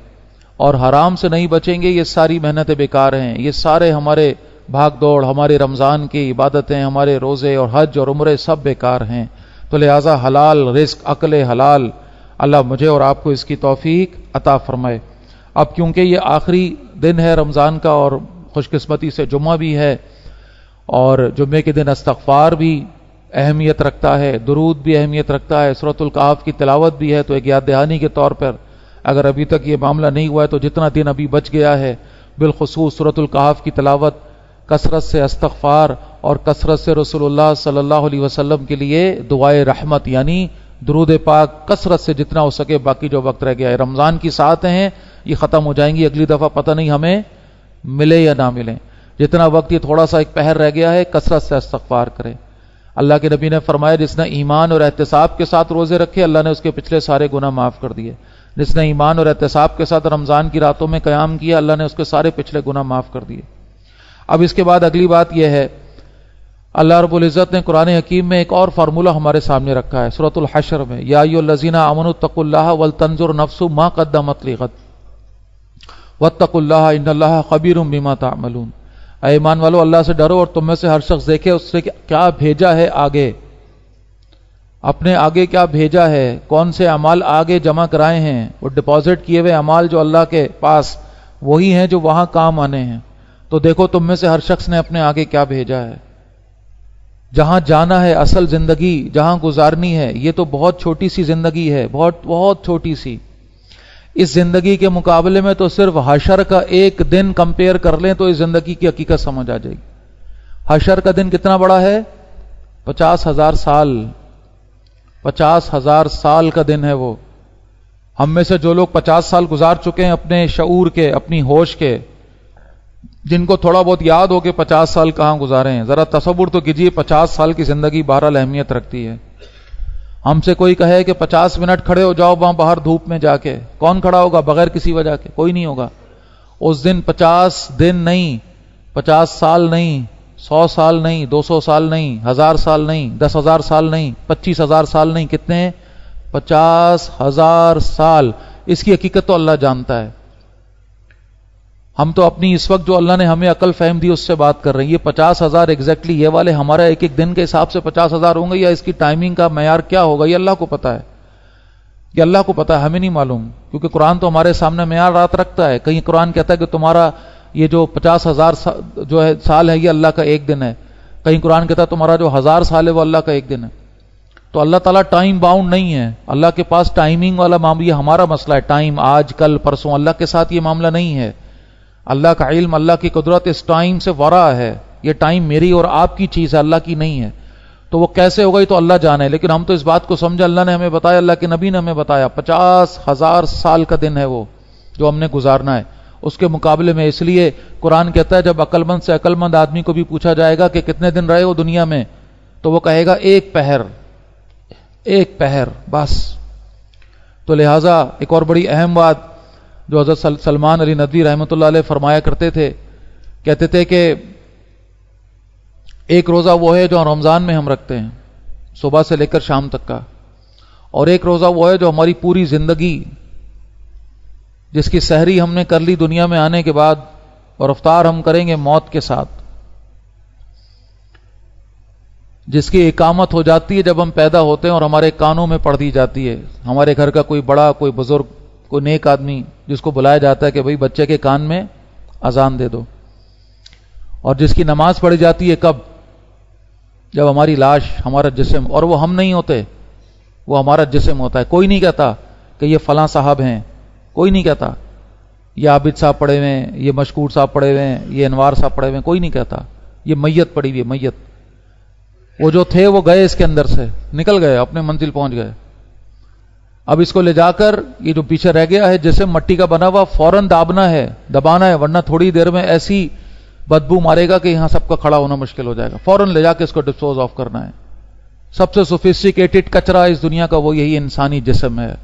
اور حرام سے نہیں بچیں گے, یہ ساری محنتیں بیکار ہیں. یہ سارے ہمارے بھاگ دوڑ, ہمارے رمضان کی عبادتیں, ہمارے روزے اور حج اور عمرے سب بیکار ہیں. تو لہذا حلال رزق, عقل حلال, اللہ مجھے اور آپ کو اس کی توفیق عطا فرمائے. اب کیونکہ یہ آخری دن ہے رمضان کا اور خوش قسمتی سے جمعہ بھی ہے, اور جمعے کے دن استغفار بھی اہمیت رکھتا ہے, درود بھی اہمیت رکھتا ہے, سورۃ الکہف کی تلاوت بھی ہے. تو ایک یاد دہانی کے طور پر اگر ابھی تک یہ معاملہ نہیں ہوا ہے تو جتنا دن ابھی بچ گیا ہے, بالخصوص سورۃ الکہف کی تلاوت, کثرت سے استغفار اور کثرت سے رسول اللہ صلی اللہ علیہ وسلم کے لیے دعائے رحمت یعنی درود پاک کثرت سے جتنا ہو سکے. باقی جو وقت رہ گیا ہے, رمضان کی ساعتیں ہیں, یہ ختم ہو جائیں گی اگلی دفعہ, پتہ نہیں ہمیں ملے یا نہ ملے. جتنا وقت یہ تھوڑا سا ایک پہر رہ گیا ہے, کثرت سے استغفار کرے. اللہ کے نبی نے فرمایا, جس نے ایمان اور احتساب کے ساتھ روزے رکھے اللہ نے اس کے پچھلے سارے گناہ معاف کر دیے. جس نے ایمان اور احتساب کے ساتھ رمضان کی راتوں میں قیام کیا اللہ نے اس کے سارے پچھلے گناہ معاف کر دیے. اب اس کے بعد اگلی بات یہ ہے, اللہ رب العزت نے قرآن حکیم میں ایک اور فارمولہ ہمارے سامنے رکھا ہے سورۃ الحشر میں, یا ایھا الذین آمنوا اتقوا اللہ ولتنظر نفس ما قدمت لغد واتقوا اللہ ان اللہ خبیر بما تعملون. اے ایمان والو, اللہ سے ڈرو اور تم میں سے ہر شخص دیکھے اس سے کیا بھیجا ہے آگے, اپنے آگے کیا بھیجا ہے, کون سے اعمال آگے جمع کرائے ہیں. وہ ڈپازٹ کیے ہوئے اعمال جو اللہ کے پاس وہی ہیں جو وہاں کام آنے ہیں. تو دیکھو تم میں سے ہر شخص نے اپنے آگے کیا بھیجا ہے. جہاں جانا ہے, اصل زندگی جہاں گزارنی ہے, یہ تو بہت چھوٹی سی زندگی ہے, بہت بہت چھوٹی سی. اس زندگی کے مقابلے میں تو صرف حشر کا ایک دن کمپیئر کر لیں تو اس زندگی کی حقیقت سمجھ آ جائے گی. حشر کا دن کتنا بڑا ہے, 50,000 سال, 50,000 سال کا دن ہے وہ. ہم میں سے جو لوگ 50 سال گزار چکے ہیں اپنے شعور کے, اپنی ہوش کے, جن کو تھوڑا بہت یاد ہو کہ 50 سال کہاں گزارے ہیں, ذرا تصور تو کیجئے 50 سال کی زندگی بہرحال اہمیت رکھتی ہے. ہم سے کوئی کہے کہ 50 منٹ کھڑے ہو جاؤ وہاں باہر دھوپ میں جا کے, کون کھڑا ہوگا بغیر کسی وجہ کے؟ کوئی نہیں ہوگا. اس دن 50 دن نہیں, 50 سال نہیں, 100 سال نہیں, 200 سال نہیں, 1000 سال نہیں, 10,000 سال نہیں, 25,000 سال نہیں, کتنے؟ 50,000 سال. اس کی حقیقت تو اللہ جانتا ہے. ہم تو اپنی اس وقت جو اللہ نے ہمیں عقل فہم دی اس سے بات کر رہے ہیں. یہ 50,000 ایگزیکٹلی یہ والے ہمارا ایک ایک دن کے حساب سے 50,000 ہوں گے یا اس کی ٹائمنگ کا معیار کیا ہوگا یہ اللہ کو پتا ہے. یہ اللہ کو پتا ہے, ہمیں نہیں معلوم, کیونکہ قرآن تو ہمارے سامنے معیار رات رکھتا ہے. کہیں قرآن کہتا ہے کہ تمہارا یہ جو 50,000 جو ہے سال ہے یہ اللہ کا ایک دن ہے, کہیں قرآن کہتا ہے تمہارا جو 1000 سال ہے وہ اللہ کا ایک دن ہے. تو اللہ تعالیٰ ٹائم باؤنڈ نہیں ہے, اللہ کے پاس ٹائمنگ والا معاملہ, یہ ہمارا مسئلہ ہے ٹائم, آج کل پرسوں. اللہ کے ساتھ یہ معاملہ نہیں ہے. اللہ کا علم, اللہ کی قدرت اس ٹائم سے ورا ہے. یہ ٹائم میری اور آپ کی چیز ہے, اللہ کی نہیں ہے. تو وہ کیسے ہوگا یہ تو اللہ جانے, لیکن ہم تو اس بات کو سمجھا, اللہ نے ہمیں بتایا, اللہ کے نبی نے ہمیں بتایا 50,000 سال کا دن ہے وہ جو ہم نے گزارنا ہے. اس کے مقابلے میں اس لیے قرآن کہتا ہے جب عقل مند سے عقل مند آدمی کو بھی پوچھا جائے گا کہ کتنے دن رہے ہو دنیا میں, تو وہ کہے گا ایک پہر, ایک پہر بس. تو لہٰذا ایک اور بڑی اہم بات جو حضرت سلمان علی ندوی رحمۃ اللہ علیہ فرمایا کرتے تھے, کہتے تھے کہ ایک روزہ وہ ہے جو رمضان میں ہم رکھتے ہیں صبح سے لے کر شام تک کا, اور ایک روزہ وہ ہے جو ہماری پوری زندگی, جس کی سحری ہم نے کر لی دنیا میں آنے کے بعد اور افطار ہم کریں گے موت کے ساتھ, جس کی اقامت ہو جاتی ہے جب ہم پیدا ہوتے ہیں اور ہمارے کانوں میں پڑھ دی جاتی ہے. ہمارے گھر کا کوئی بڑا, کوئی بزرگ, کوئی نیک آدمی جس کو بلایا جاتا ہے کہ بھئی بچے کے کان میں اذان دے دو, اور جس کی نماز پڑھی جاتی ہے کب, جب ہماری لاش, ہمارا جسم, اور وہ ہم نہیں ہوتے, وہ ہمارا جسم ہوتا ہے. کوئی نہیں کہتا کہ یہ فلاں صاحب ہیں, کوئی نہیں کہتا یہ عابد صاحب پڑھے ہوئے ہیں, یہ مشکور صاحب پڑھے ہوئے ہیں, یہ انوار صاحب پڑھے ہوئے ہیں, کوئی نہیں کہتا. یہ میت پڑی ہوئی ہے, میت. وہ جو تھے وہ گئے اس کے اندر سے, نکل گئے, اپنے منزل پہنچ گئے. اب اس کو لے جا کر یہ جو پیچھے رہ گیا ہے جسم مٹی کا بنا ہوا, فوراً دابنا ہے, دبانا ہے, ورنہ تھوڑی دیر میں ایسی بدبو مارے گا کہ یہاں سب کا کھڑا ہونا مشکل ہو جائے گا. فوراً لے جا کے اس کو ڈسپوز آف کرنا ہے. سب سے سوفسٹیکیٹڈ کچرا اس دنیا کا وہ یہی انسانی جسم ہے.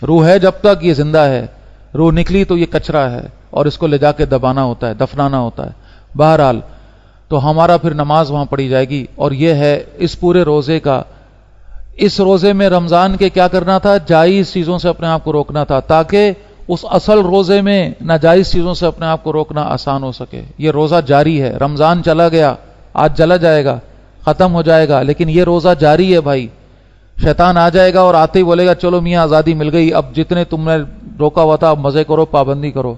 روح ہے جب تک یہ زندہ ہے, روح نکلی تو یہ کچرا ہے, اور اس کو لے جا کے دبانا ہوتا ہے, دفنانا ہوتا ہے. بہرحال تو ہمارا پھر نماز وہاں پڑھی جائے گی, اور یہ ہے اس پورے روزے کا. اس روزے میں رمضان کے کیا کرنا تھا, جائز چیزوں سے اپنے آپ کو روکنا تھا, تاکہ اس اصل روزے میں ناجائز چیزوں سے اپنے آپ کو روکنا آسان ہو سکے. یہ روزہ جاری ہے, رمضان چلا گیا, آج چلا جائے گا, ختم ہو جائے گا, لیکن یہ روزہ جاری ہے بھائی. شیطان آ جائے گا اور آتے ہی بولے گا چلو میاں آزادی مل گئی, اب جتنے تم نے روکا ہوا تھا اب مزے کرو, پابندی کرو,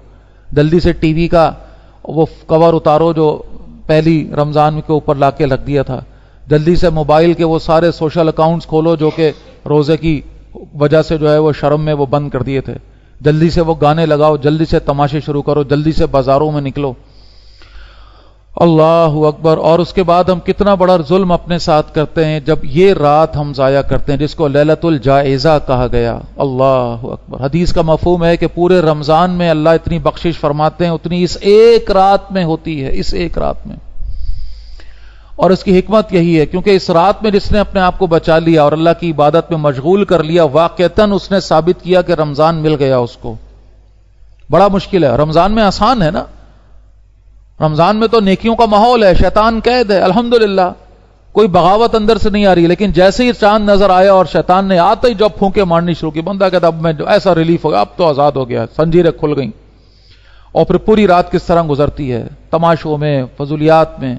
جلدی سے ٹی وی کا وہ کور اتارو جو پہلی رمضان کے اوپر لا کے رکھ دیا تھا, جلدی سے موبائل کے وہ سارے سوشل اکاؤنٹس کھولو جو کہ روزے کی وجہ سے جو ہے وہ شرم میں وہ بند کر دیے تھے, جلدی سے وہ گانے لگاؤ, جلدی سے تماشے شروع کرو, جلدی سے بازاروں میں نکلو. اللہ اکبر. اور اس کے بعد ہم کتنا بڑا ظلم اپنے ساتھ کرتے ہیں جب یہ رات ہم ضائع کرتے ہیں جس کو لیلۃ الجائزہ کہا گیا. اللہ اکبر. حدیث کا مفہوم ہے کہ پورے رمضان میں اللہ اتنی بخشش فرماتے ہیں اتنی اس ایک رات میں ہوتی ہے, اس ایک رات میں. اور اس کی حکمت یہی ہے کیونکہ اس رات میں جس نے اپنے آپ کو بچا لیا اور اللہ کی عبادت میں مشغول کر لیا, واقعتاً اس نے ثابت کیا کہ رمضان مل گیا اس کو. بڑا مشکل ہے, رمضان میں آسان ہے نا, رمضان میں تو نیکیوں کا ماحول ہے, شیطان قید ہے, الحمدللہ کوئی بغاوت اندر سے نہیں آ رہی. لیکن جیسے ہی چاند نظر آیا اور شیطان نے آتے ہی جب پھونکے مارنی شروع کی, بندہ کہتا اب میں ایسا ریلیف ہو گیا, اب تو آزاد ہو گیا, زنجیریں کھل گئیں. اور پھر پوری رات کس طرح گزرتی ہے, تماشوں میں, فضولیات میں.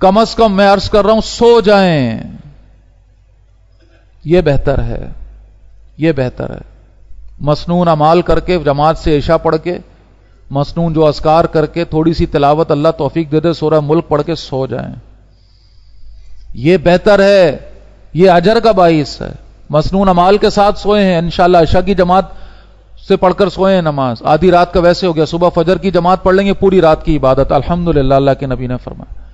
کم از کم میں عرض کر رہا ہوں سو جائیں, یہ بہتر ہے, یہ بہتر ہے. مسنون اعمال کر کے جماعت سے عشاء پڑھ کے, مسنون جو اذکار کر کے, تھوڑی سی تلاوت اللہ توفیق دے دے, سورہ ملک پڑھ کے سو جائیں, یہ بہتر ہے, یہ اجر کا باعث ہے. مسنون اعمال کے ساتھ سوئے ہیں, انشاءاللہ عشاء کی جماعت سے پڑھ کر سوئے ہیں, نماز آدھی رات کا ویسے ہو گیا, صبح فجر کی جماعت پڑھ لیں گے, پوری رات کی عبادت الحمدللہ اللہ کے نبی نے فرمایا.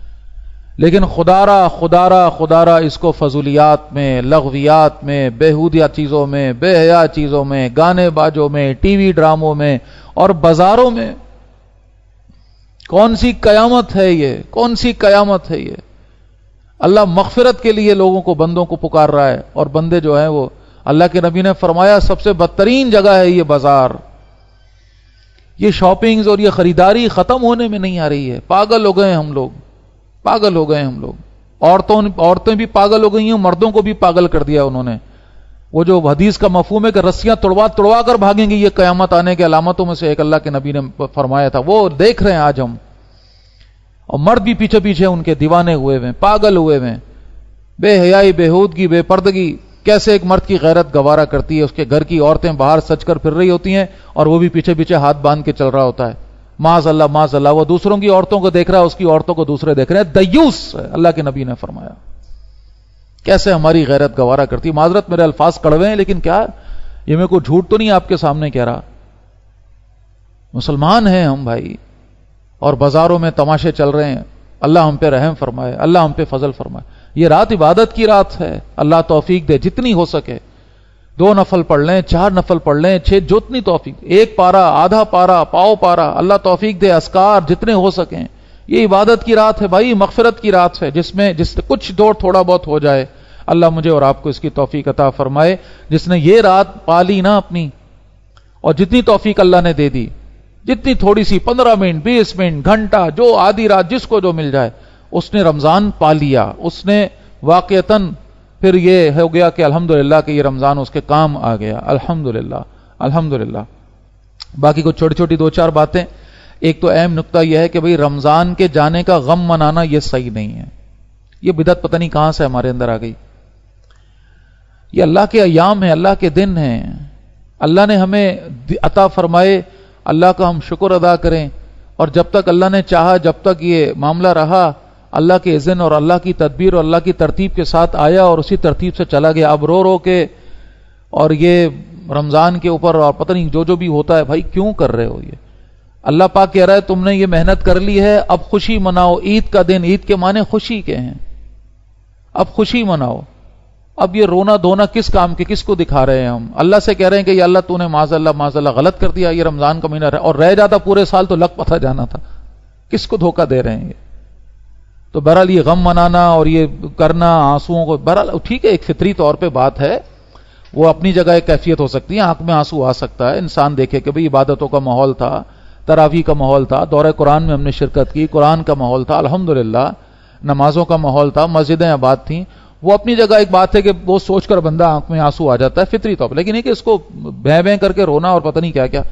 لیکن خدارا اس کو فضولیات میں, لغویات میں, بیہودیہ چیزوں میں, بے حیا چیزوں میں, گانے باجوں میں, ٹی وی ڈراموں میں اور بازاروں میں. کون سی قیامت ہے یہ, کون سی قیامت ہے یہ. اللہ مغفرت کے لیے لوگوں کو, بندوں کو پکار رہا ہے, اور بندے جو ہیں وہ, اللہ کے نبی نے فرمایا سب سے بدترین جگہ ہے یہ بازار. یہ شاپنگز اور یہ خریداری ختم ہونے میں نہیں آ رہی ہے. پاگل ہو گئے ہم لوگ, پاگل ہو گئے ہم لوگ. عورتیں بھی پاگل ہو گئی ہیں, مردوں کو بھی پاگل کر دیا انہوں نے. وہ جو حدیث کا مفہوم ہے کہ رسیاں تڑوا تڑوا کر بھاگیں گی، یہ قیامت آنے کی علامتوں میں سے ایک اللہ کے نبی نے فرمایا تھا، وہ دیکھ رہے ہیں آج ہم. اور مرد بھی پیچھے پیچھے ان کے دیوانے ہوئے ہوئے، پاگل ہوئے ہوئے، بے حیائی، بے ہودگی، بے پردگی. کیسے ایک مرد کی غیرت گوارا کرتی ہے، اس کے گھر کی عورتیں باہر سج کر پھر رہی ہوتی ہیں اور وہ بھی پیچھے پیچھے ہاتھ باندھ کے چل رہا ہوتا ہے. معاذ اللہ معاذ اللہ، وہ دوسروں کی عورتوں کو دیکھ رہا ہے، اس کی عورتوں کو دوسرے دیکھ رہے ہیں. دیوس ہے، اللہ کے نبی نے فرمایا. کیسے ہماری غیرت گوارا کرتی. معذرت میرے الفاظ کڑوے ہیں، لیکن کیا یہ میں کوئی جھوٹ تو نہیں آپ کے سامنے کہہ رہا. مسلمان ہیں ہم بھائی، اور بازاروں میں تماشے چل رہے ہیں. اللہ ہم پہ رحم فرمائے، اللہ ہم پہ فضل فرمائے. یہ رات عبادت کی رات ہے، اللہ توفیق دے جتنی ہو سکے. 2 نفل پڑھ لیں، 4 نفل پڑھ لیں، 6، جتنی توفیق، 1 پارا، آدھا پارا، پاؤ پارا، اللہ توفیق دے. اذکار جتنے ہو سکیں. یہ عبادت کی رات ہے بھائی، مغفرت کی رات ہے، جس سے کچھ دور تھوڑا بہت ہو جائے. اللہ مجھے اور آپ کو اس کی توفیق عطا فرمائے. جس نے یہ رات پالی نا اپنی، اور جتنی توفیق اللہ نے دے دی، جتنی تھوڑی سی 15 منٹ 20 منٹ گھنٹہ، جو آدھی رات جس کو جو مل جائے، اس نے رمضان پا لیا. اس نے واقعتاً پھر یہ ہو گیا کہ الحمدللہ کہ یہ رمضان اس کے کام آ گیا. الحمدللہ الحمدللہ. باقی کچھ چھوٹی چھوٹی 2-4 باتیں. ایک تو اہم نقطہ یہ ہے کہ بھئی رمضان کے جانے کا غم منانا یہ صحیح نہیں ہے. یہ بدعت پتہ نہیں کہاں سے ہمارے اندر آ گئی. یہ اللہ کے ایام ہیں، اللہ کے دن ہیں. اللہ نے ہمیں عطا فرمائے، اللہ کا ہم شکر ادا کریں. اور جب تک اللہ نے چاہا، جب تک یہ معاملہ رہا، اللہ کے اذن اور اللہ کی تدبیر اور اللہ کی ترتیب کے ساتھ آیا اور اسی ترتیب سے چلا گیا. اب رو رو کے اور یہ رمضان کے اوپر اور پتہ نہیں جو بھی ہوتا ہے، بھائی کیوں کر رہے ہو؟ یہ اللہ پاک کہہ رہا ہے تم نے یہ محنت کر لی ہے، اب خوشی مناؤ. عید کا دن، عید کے معنی خوشی کے ہیں. اب خوشی مناؤ. اب یہ رونا دھونا کس کام کے، کس کو دکھا رہے ہیں ہم؟ اللہ سے کہہ رہے ہیں کہ یا اللہ تو نے معاذ اللہ غلط کر دیا. یہ رمضان کا مہینہ اور رہ جاتا پورے سال تو لگ پتہ جانا تھا. کس کو دھوکہ دے رہے ہیں یہ؟ تو بہرحال یہ غم منانا اور یہ کرنا آنسوؤں کو، بہرحال ٹھیک ہے، ایک فطری طور پہ بات ہے، وہ اپنی جگہ ایک کیفیت ہو سکتی ہے. آنکھ میں آنسو آ سکتا ہے. انسان دیکھے کہ بھئی عبادتوں کا ماحول تھا، تراویح کا ماحول تھا، دورہ قرآن میں ہم نے شرکت کی، قرآن کا ماحول تھا، الحمدللہ نمازوں کا ماحول تھا، مسجدیں آباد تھیں. وہ اپنی جگہ ایک بات ہے کہ وہ سوچ کر بندہ آنکھ میں آنسو آ جاتا ہے فطری طور پر. لیکن یہ کہ اس کو بھیں بھیں کر کے رونا اور پتہ نہیں کیا کیا،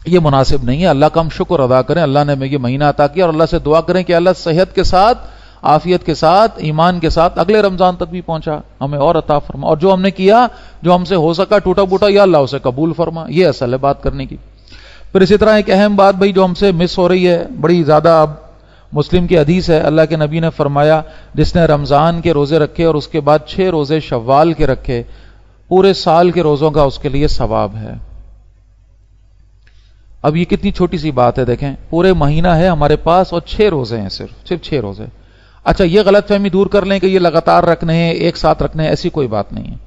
یہ مناسب نہیں ہے. اللہ کا ہم شکر ادا کریں، اللہ نے ہمیں یہ مہینہ عطا کیا، اور اللہ سے دعا کریں کہ اللہ صحت کے ساتھ، عافیت کے ساتھ، ایمان کے ساتھ اگلے رمضان تک بھی پہنچا ہمیں اور عطا فرما. اور جو ہم نے کیا، جو ہم سے ہو سکا ٹوٹا بوٹا، یا اللہ اسے قبول فرما. یہ اصل ہے بات کرنے کی. پھر اسی طرح ایک اہم بات بھائی جو ہم سے مس ہو رہی ہے بڑی زیادہ، اب مسلم کی حدیث ہے، اللہ کے نبی نے فرمایا جس نے رمضان کے روزے رکھے اور اس کے بعد 6 روزے شوال کے رکھے، پورے سال کے روزوں کا اس کے لیے ثواب ہے. اب یہ کتنی چھوٹی سی بات ہے، دیکھیں پورے مہینہ ہے ہمارے پاس اور 6 روزے ہیں، صرف 6 روزے. اچھا یہ غلط فہمی دور کر لیں کہ یہ لگاتار رکھنے ہیں، ایک ساتھ رکھنے ہیں، ایسی کوئی بات نہیں ہے.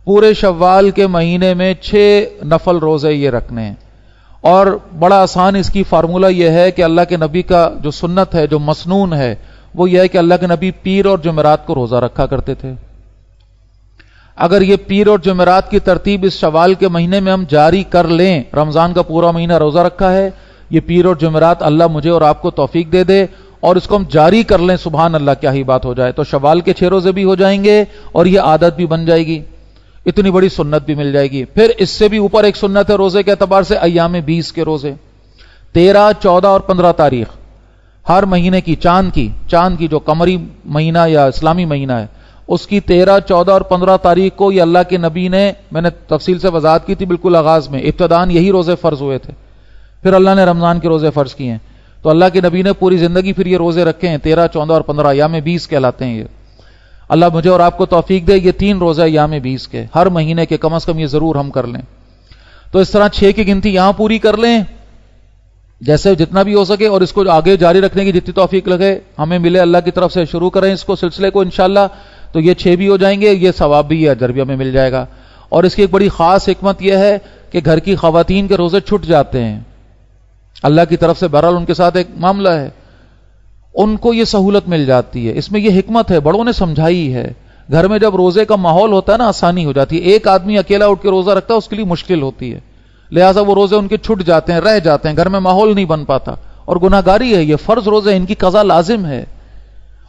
پورے شوال کے مہینے میں 6 نفل روزے یہ رکھنے ہیں. اور بڑا آسان اس کی فارمولہ یہ ہے کہ اللہ کے نبی کا جو سنت ہے، جو مسنون ہے، وہ یہ ہے کہ اللہ کے نبی پیر اور جمعرات کو روزہ رکھا کرتے تھے. اگر یہ پیر اور جمعرات کی ترتیب اس شوال کے مہینے میں ہم جاری کر لیں، رمضان کا پورا مہینہ روزہ رکھا ہے، یہ پیر اور جمعرات اللہ مجھے اور آپ کو توفیق دے دے اور اس کو ہم جاری کر لیں، سبحان اللہ کیا ہی بات ہو جائے. تو شوال کے 6 روزے بھی ہو جائیں گے اور یہ عادت بھی بن جائے گی، اتنی بڑی سنت بھی مل جائے گی. پھر اس سے بھی اوپر ایک سنت ہے روزے کے اعتبار سے، ایام 20 کے روزے، 13، 14 اور 15 تاریخ ہر مہینے کی، چاند کی جو قمری مہینہ یا اسلامی مہینہ ہے اس کی 13، 14 اور 15 تاریخ کو یہ اللہ کے نبی نے، میں نے تفصیل سے وضاحت کی تھی بالکل آغاز میں، ابتداءً یہی روزے فرض ہوئے تھے، پھر اللہ نے رمضان کے روزے فرض کیے ہیں. تو اللہ کے نبی نے پوری زندگی پھر یہ روزے رکھے ہیں، 13، 14 اور 15، ایام 20 کہلاتے ہیں یہ. اللہ مجھے اور آپ کو توفیق دے یہ 3 روزے ایام 20 کے ہر مہینے کے کم از کم یہ ضرور ہم کر لیں. تو اس طرح 6 کی گنتی یہاں پوری کر لیں جیسے جتنا بھی ہو سکے، اور اس کو آگے جاری رکھنے کی جتنی توفیق لگے ہمیں ملے اللہ کی طرف سے شروع کریں اس کو، سلسلے کو انشاءاللہ. تو یہ 6 بھی ہو جائیں گے، یہ ثواب بھی ہے، اجر بھی ہمیں مل جائے گا. اور اس کی ایک بڑی خاص حکمت یہ ہے کہ گھر کی خواتین کے روزے چھٹ جاتے ہیں اللہ کی طرف سے، بہرحال ان کے ساتھ ایک معاملہ ہے، ان کو یہ سہولت مل جاتی ہے. اس میں یہ حکمت ہے، بڑوں نے سمجھائی ہے. گھر میں جب روزے کا ماحول ہوتا ہے نا، آسانی ہو جاتی ہے. ایک آدمی اکیلا اٹھ کے روزہ رکھتا ہے، اس کے لیے مشکل ہوتی ہے، لہٰذا وہ روزے ان کے چھٹ جاتے ہیں، رہ جاتے ہیں، گھر میں ماحول نہیں بن پاتا. اور گناہگاری ہے، یہ فرض روزے، ان کی قضا لازم ہے،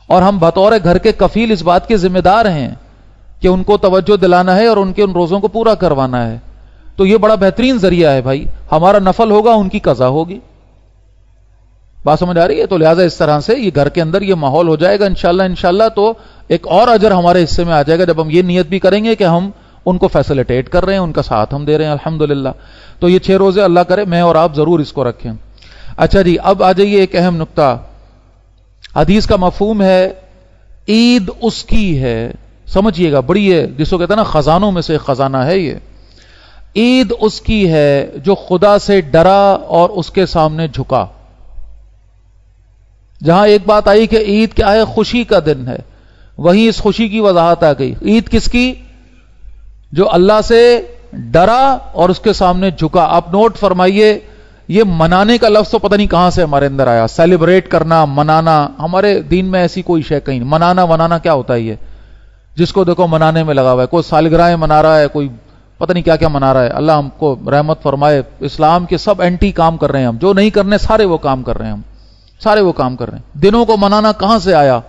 اور ہم بطور گھر کے کفیل اس بات کے ذمہ دار ہیں کہ ان کو توجہ دلانا ہے اور ان کے ان روزوں کو پورا کروانا ہے. تو یہ بڑا بہترین ذریعہ ہے بھائی. ہمارا نفل ہوگا، ان کی قضا ہوگی. بات سمجھ آ رہی ہے؟ تو لہٰذا اس طرح سے یہ گھر کے اندر یہ ماحول ہو جائے گا انشاءاللہ تو ایک اور اجر ہمارے حصے میں آ جائے گا جب ہم یہ نیت بھی کریں گے کہ ہم ان کو فیسیلیٹیٹ کر رہے ہیں، ان کا ساتھ ہم دے رہے ہیں الحمدللہ. تو یہ 6 روزے اللہ کرے میں اور آپ ضرور اس کو رکھیں. اچھا جی، اب آ جائیے ایک اہم نقطہ. حدیث کا مفہوم ہے عید اس کی ہے. سمجھیے گا، بڑی ہے جس کو کہتے ہیں نا خزانوں میں سے ایک خزانہ ہے یہ. عید اس کی ہے جو خدا سے ڈرا اور اس کے سامنے جھکا. جہاں ایک بات آئی کہ عید کیا ہے؟ خوشی کا دن ہے، وہیں اس خوشی کی وضاحت آ گئی. عید کس کی؟ جو اللہ سے ڈرا اور اس کے سامنے جھکا. آپ نوٹ فرمائیے، یہ منانے کا لفظ تو پتہ نہیں کہاں سے ہمارے اندر آیا. سیلیبریٹ کرنا، منانا، ہمارے دین میں ایسی کوئی شے کہیں. منانا کیا ہوتا ہے؟ یہ جس کو دیکھو منانے میں لگا ہوا ہے. کوئی سالگرہیں منا رہا ہے، کوئی پتہ نہیں کیا کیا منا رہا ہے. اللہ ہم کو رحمت فرمائے. اسلام کے سب اینٹی کام کر رہے ہیں ہم. جو نہیں کرنے سارے وہ کام کر رہے ہیں ہم. سارے وہ کام کر رہے ہیں. دنوں کو منانا کہاں سے آیا؟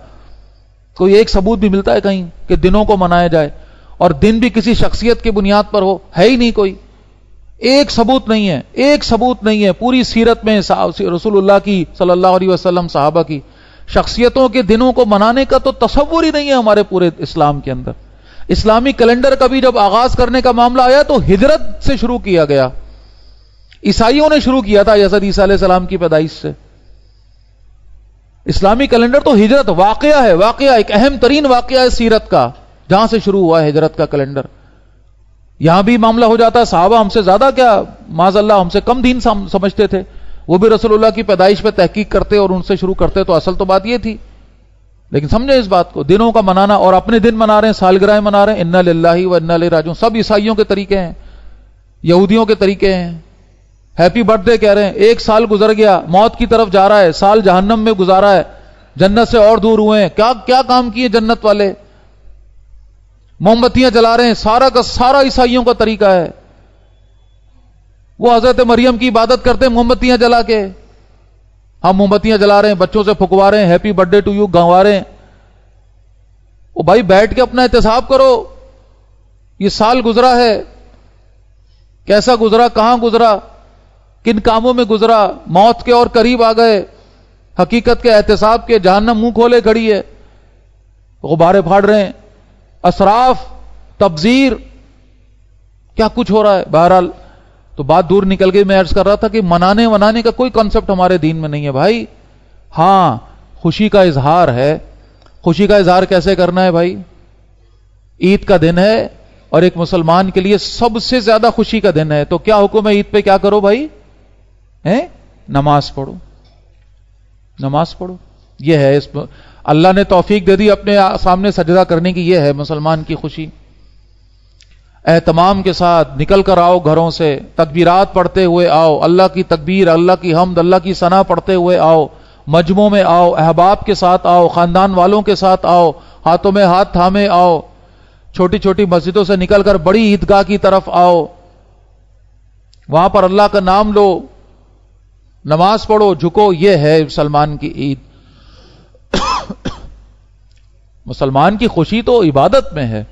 کوئی ایک ثبوت بھی ملتا ہے کہیں کہ دنوں کو منایا جائے؟ اور دن بھی کسی شخصیت کی بنیاد پر ہو؟ ہے ہی نہیں کوئی. ایک ثبوت نہیں ہے، ایک ثبوت نہیں ہے پوری سیرت میں. رسول اللہ کی صلی اللہ علیہ وسلم، صحابہ کی شخصیتوں کے دنوں کو منانے کا تو تصور ہی نہیں ہے ہمارے پورے اسلام کے اندر. اسلامی کیلنڈر کا بھی جب آغاز کرنے کا معاملہ آیا تو ہجرت سے شروع کیا گیا. عیسائیوں نے شروع کیا تھا حضرت عیسیٰ علیہ السلام کی پیدائش سے. اسلامی کیلنڈر تو ہجرت واقعہ ہے، واقعہ ایک اہم ترین واقعہ ہے سیرت کا، جہاں سے شروع ہوا ہے ہجرت کا کیلنڈر. یہاں بھی معاملہ ہو جاتا ہے. صحابہ ہم سے زیادہ کیا معاذ اللہ ہم سے کم دین سمجھتے تھے، وہ بھی رسول اللہ کی پیدائش پہ تحقیق کرتے اور ان سے شروع کرتے. تو اصل تو بات یہ تھی. لیکن سمجھے اس بات کو، دنوں کا منانا اور اپنے دن منا رہے ہیں، سالگرہیں منا رہے ہیں. انا للہ و انا الیہ راجعون. سب عیسائیوں کے طریقے ہیں، یہودیوں کے طریقے ہیں. ہیپی برتھ ڈے کہہ رہے ہیں. ایک سال گزر گیا، موت کی طرف جا رہا ہے، سال جہنم میں گزارا ہے، جنت سے اور دور ہوئے ہیں. کیا کام کیے جنت والے؟ موم بتیاں جلا رہے ہیں. سارا کا سارا عیسائیوں کا طریقہ ہے. وہ حضرت مریم کی عبادت کرتے ہیں موم بتیاں جلا کے. ہم موم بتیاں جلا رہے ہیں، بچوں سے پھکوا رہے ہیں، happy birthday to you گنوا رہے ہیں. وہ بھائی بیٹھ کے اپنا احتساب کرو. یہ سال گزرا ہے، کیسا گزرا، کہاں گزرا، کن کاموں میں گزرا، موت کے اور قریب آ گئے، حقیقت کے احتساب کے. جہنم منہ کھولے کھڑی ہے، غبارے پھاڑ رہے ہیں، اسراف، تبذیر، کیا کچھ ہو رہا ہے. بہرحال تو بات دور نکل گئی. میں عرض کر رہا تھا کہ منانے کا کوئی کانسیپٹ ہمارے دین میں نہیں ہے بھائی. ہاں خوشی کا اظہار ہے. خوشی کا اظہار کیسے کرنا ہے بھائی؟ عید کا دن ہے اور ایک مسلمان کے لیے سب سے زیادہ خوشی کا دن ہے. تو کیا حکم ہے عید پہ؟ کیا کرو بھائی؟ نماز پڑھو، نماز پڑھو. یہ ہے اس اللہ نے توفیق دے دی اپنے سامنے سجدہ کرنے کی. یہ ہے مسلمان کی خوشی. اہتمام کے ساتھ نکل کر آؤ گھروں سے، تکبیرات پڑھتے ہوئے آؤ، اللہ کی تکبیر، اللہ کی حمد، اللہ کی ثنا پڑھتے ہوئے آؤ. مجمعوں میں آؤ، احباب کے ساتھ آؤ، خاندان والوں کے ساتھ آؤ، ہاتھوں میں ہاتھ تھامے آؤ. چھوٹی چھوٹی مسجدوں سے نکل کر بڑی عیدگاہ کی طرف آؤ، وہاں پر اللہ کا نام لو، نماز پڑھو، جھکو. یہ ہے مسلمان کی عید. مسلمان کی خوشی تو عبادت میں ہے.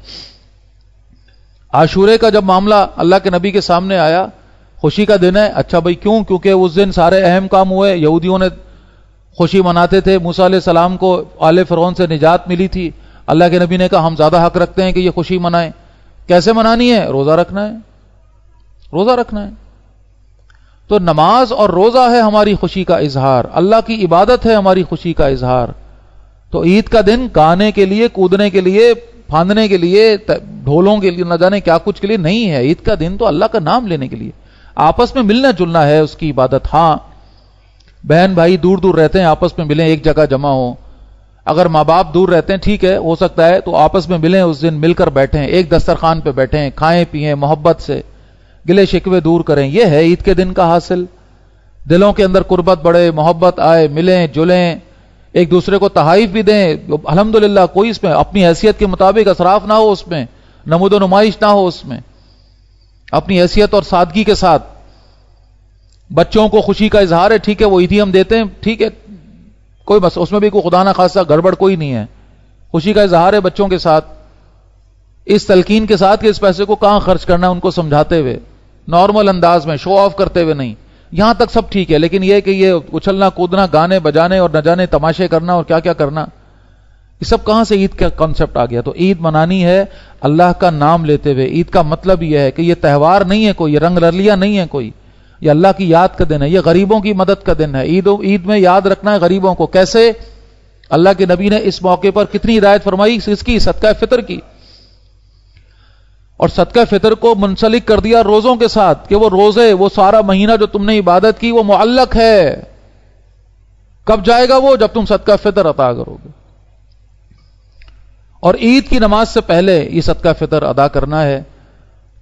عاشورے کا جب معاملہ اللہ کے نبی کے سامنے آیا، خوشی کا دن ہے. اچھا بھائی کیوں؟ کیونکہ اس دن سارے اہم کام ہوئے. یہودیوں نے خوشی مناتے تھے، موسیٰ علیہ السلام کو آل فرعون سے نجات ملی تھی. اللہ کے نبی نے کہا ہم زیادہ حق رکھتے ہیں کہ یہ خوشی منائیں. کیسے منانی ہے؟ روزہ رکھنا ہے، روزہ رکھنا ہے. تو نماز اور روزہ ہے ہماری خوشی کا اظہار، اللہ کی عبادت ہے ہماری خوشی کا اظہار. تو عید کا دن گانے کے لیے، کودنے کے لیے، پھاندنے کے لیے، ڈھولوں کے لیے، نہ جانے کیا کچھ کے لیے نہیں ہے. عید کا دن تو اللہ کا نام لینے کے لیے، آپس میں ملنا جلنا ہے اس کی عبادت. ہاں بہن بھائی دور دور رہتے ہیں، آپس میں ملیں، ایک جگہ جمع ہوں. اگر ماں باپ دور رہتے ہیں ٹھیک ہے، ہو سکتا ہے تو آپس میں ملیں، اس دن مل کر بیٹھیں، ایک دسترخوان پہ بیٹھیں، کھائیں پیئیں، محبت سے گلے شکوے دور کریں. یہ ہے عید کے دن کا حاصل. دلوں کے اندر قربت بڑھے، محبت آئے، ملیں جلیں، ایک دوسرے کو تحائف بھی دیں. الحمدللہ کوئی اس میں اپنی حیثیت کے مطابق اسراف نہ ہو، اس میں نمود و نمائش نہ ہو، اس میں اپنی حیثیت اور سادگی کے ساتھ. بچوں کو خوشی کا اظہار ہے، ٹھیک ہے وہ عیدی ہم دیتے ہیں، ٹھیک ہے کوئی بس اس میں بھی کوئی خدا نہ خاصا گڑبڑ کوئی نہیں ہے. خوشی کا اظہار ہے بچوں کے ساتھ. اس تلقین کے ساتھ کہ اس پیسے کو کہاں خرچ کرنا ہے ان کو سمجھاتے ہوئے، نارمل انداز میں، شو آف کرتے ہوئے نہیں، یہاں تک سب ٹھیک ہے، لیکن یہ کہ یہ اچھلنا کودنا، گانے بجانے اور نہ جانے تماشے کرنا اور کیا کیا کرنا، یہ سب کہاں سے عید کا کانسیپٹ آ گیا؟ تو عید منانی ہے اللہ کا نام لیتے ہوئے۔ عید کا مطلب یہ ہے کہ یہ تہوار نہیں ہے کوئی، یہ رنگ رلیاں نہیں ہے کوئی، یہ اللہ کی یاد کا دن ہے، یہ غریبوں کی مدد کا دن ہے۔ عید میں یاد رکھنا ہے غریبوں کو۔ کیسے؟ اللہ کے نبی نے اس موقع پر کتنی ہدایت فرمائی، اس کی صدقہ فطر کی، اور صدقہ فطر کو منسلک کر دیا روزوں کے ساتھ کہ وہ روزے، وہ سارا مہینہ جو تم نے عبادت کی وہ معلق ہے، کب جائے گا وہ؟ جب تم صدقہ فطر عطا کرو گے۔ اور عید کی نماز سے پہلے یہ صدقہ فطر ادا کرنا ہے،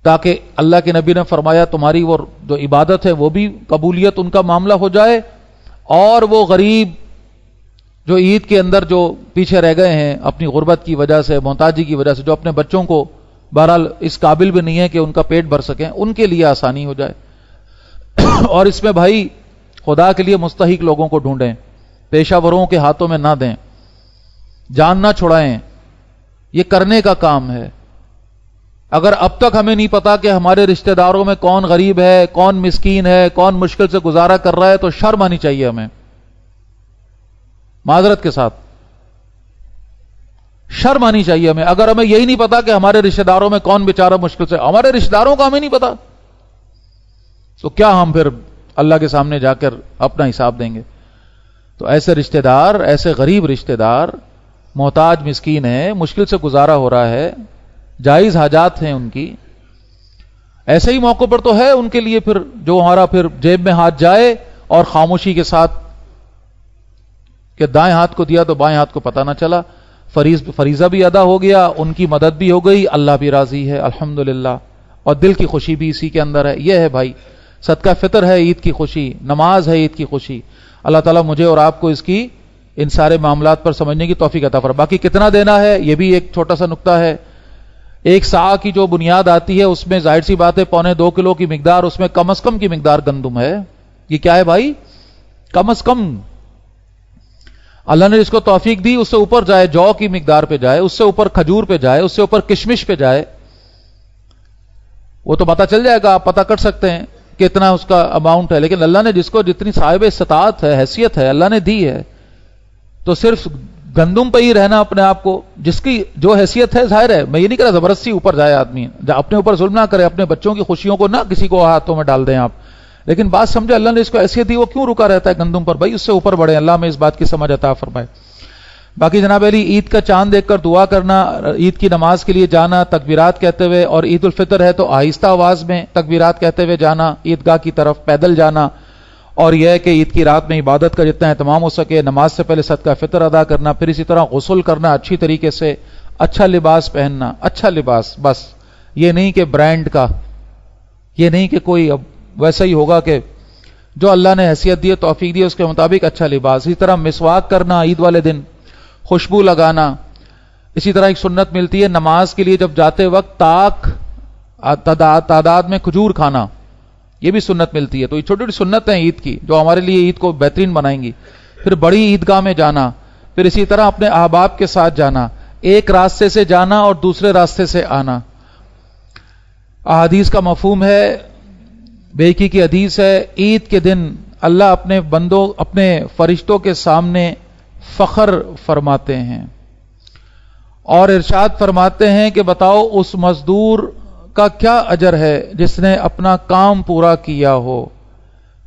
تاکہ اللہ کے نبی نے فرمایا تمہاری وہ جو عبادت ہے وہ بھی قبولیت ان کا معاملہ ہو جائے، اور وہ غریب جو عید کے اندر جو پیچھے رہ گئے ہیں اپنی غربت کی وجہ سے، محتاجی کی وجہ سے، جو اپنے بچوں کو بہرحال اس قابل بھی نہیں ہے کہ ان کا پیٹ بھر سکیں، ان کے لیے آسانی ہو جائے۔ اور اس میں بھائی خدا کے لیے مستحق لوگوں کو ڈھونڈیں، پیشہ وروں کے ہاتھوں میں نہ دیں، جان نہ چھڑائیں، یہ کرنے کا کام ہے۔ اگر اب تک ہمیں نہیں پتا کہ ہمارے رشتہ داروں میں کون غریب ہے، کون مسکین ہے، کون مشکل سے گزارا کر رہا ہے، تو شرم آنی چاہیے ہمیں، معذرت کے ساتھ شرم آنی چاہیے ہمیں۔ اگر ہمیں یہی نہیں پتا کہ ہمارے رشتہ داروں میں کون بیچارہ مشکل سے، ہمارے رشتہ داروں کا ہمیں نہیں پتا، تو کیا ہم پھر اللہ کے سامنے جا کر اپنا حساب دیں گے؟ تو ایسے رشتہ دار، ایسے غریب رشتہ دار، محتاج مسکین ہے، مشکل سے گزارا ہو رہا ہے، جائز حاجات ہیں ان کی، ایسے ہی موقع پر تو ہے ان کے لیے پھر جو ہمارا پھر جیب میں ہاتھ جائے اور خاموشی کے ساتھ کہ دائیں ہاتھ کو دیا تو بائیں ہاتھ کو پتہ نہ چلا، فریضہ بھی ادا ہو گیا، ان کی مدد بھی ہو گئی، اللہ بھی راضی ہے الحمدللہ، اور دل کی خوشی بھی اسی کے اندر ہے۔ یہ ہے بھائی صدقہ فطر ہے عید کی خوشی، نماز ہے عید کی خوشی۔ اللہ تعالیٰ مجھے اور آپ کو اس کی ان سارے معاملات پر سمجھنے کی توفیق عطا فرمائے۔ باقی کتنا دینا ہے یہ بھی ایک چھوٹا سا نقطہ ہے۔ ایک سا کی جو بنیاد آتی ہے اس میں ظاہر سی بات ہے 1.25 کلو کی مقدار، اس میں کم از کم کی مقدار گندم ہے۔ یہ کیا ہے بھائی؟ کم از کم اللہ نے جس کو توفیق دی اس سے اوپر جائے، جو کی مقدار پہ جائے، اس سے اوپر کھجور پہ جائے، اس سے اوپر کشمش پہ جائے، وہ تو پتہ چل جائے گا، آپ پتہ کر سکتے ہیں کتنا اس کا اماؤنٹ ہے۔ لیکن اللہ نے جس کو جتنی صاحب استطاعت ہے، حیثیت ہے، اللہ نے دی ہے، تو صرف گندم پہ ہی رہنا اپنے آپ کو، جس کی جو حیثیت ہے ظاہر ہے، میں یہ نہیں کہہ رہا زبردستی اوپر جائے آدمی، اپنے اوپر ظلم نہ کرے، اپنے بچوں کی خوشیوں کو نہ کسی کو ہاتھوں میں ڈال دیں آپ، لیکن بات سمجھے اللہ نے اس کو حیثیت دی، وہ کیوں رکا رہتا ہے گندم پر؟ بھائی اس سے اوپر بڑھے، اللہ میں اس بات کی سمجھ عطا فرمائے۔ باقی جناب علی عید کا چاند دیکھ کر دعا کرنا، عید کی نماز کے لیے جانا تکبیرات کہتے ہوئے، اور عید الفطر ہے تو آہستہ آواز میں تکبیرات کہتے ہوئے جانا عیدگاہ کی طرف، پیدل جانا، اور یہ ہے کہ عید کی رات میں عبادت کا جتنا اہتمام ہو سکے، نماز سے پہلے صدقہ فطر ادا کرنا، پھر اسی طرح غسل کرنا اچھی طریقے سے، اچھا لباس پہننا، اچھا لباس، بس یہ نہیں کہ برانڈ کا، یہ نہیں کہ کوئی اب ویسا ہی ہوگا کہ جو اللہ نے حیثیت دی، توفیق دی، اس کے مطابق اچھا لباس۔ اسی طرح مسواک کرنا عید والے دن، خوشبو لگانا، اسی طرح ایک سنت ملتی ہے نماز کے لیے جب جاتے وقت طاق تعداد میں کھجور کھانا، یہ بھی سنت ملتی ہے۔ تو یہ چھوٹی چھوٹی سنت ہیں عید کی جو ہمارے لیے عید کو بہترین بنائیں گی۔ پھر بڑی عیدگاہ میں جانا، پھر اسی طرح اپنے احباب کے ساتھ جانا، ایک راستے سے جانا اور دوسرے راستے سے آنا۔ احادیث کا مفہوم ہے، بیکی کی حدیث ہے، عید کے دن اللہ اپنے بندوں، اپنے فرشتوں کے سامنے فخر فرماتے ہیں اور ارشاد فرماتے ہیں کہ بتاؤ اس مزدور کا کیا اجر ہے جس نے اپنا کام پورا کیا ہو۔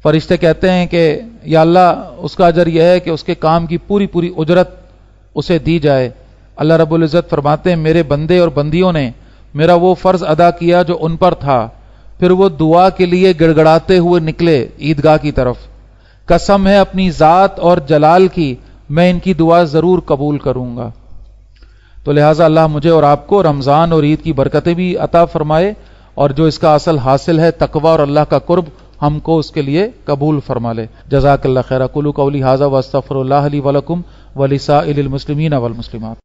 فرشتے کہتے ہیں کہ یا اللہ اس کا اجر یہ ہے کہ اس کے کام کی پوری پوری اجرت اسے دی جائے۔ اللہ رب العزت فرماتے ہیں میرے بندے اور بندیوں نے میرا وہ فرض ادا کیا جو ان پر تھا، پھر وہ دعا کے لیے گڑگڑاتے ہوئے نکلے عیدگاہ کی طرف، قسم ہے اپنی ذات اور جلال کی میں ان کی دعا ضرور قبول کروں گا۔ تو لہٰذا اللہ مجھے اور آپ کو رمضان اور عید کی برکتیں بھی عطا فرمائے، اور جو اس کا اصل حاصل ہے تقوی اور اللہ کا قرب، ہم کو اس کے لیے قبول فرما لے۔ جزاک اللہ خیر۔ قولوا قولی ھذا واستغفر اللہ لی ولکم ولسائر المسلمین والمسلمات۔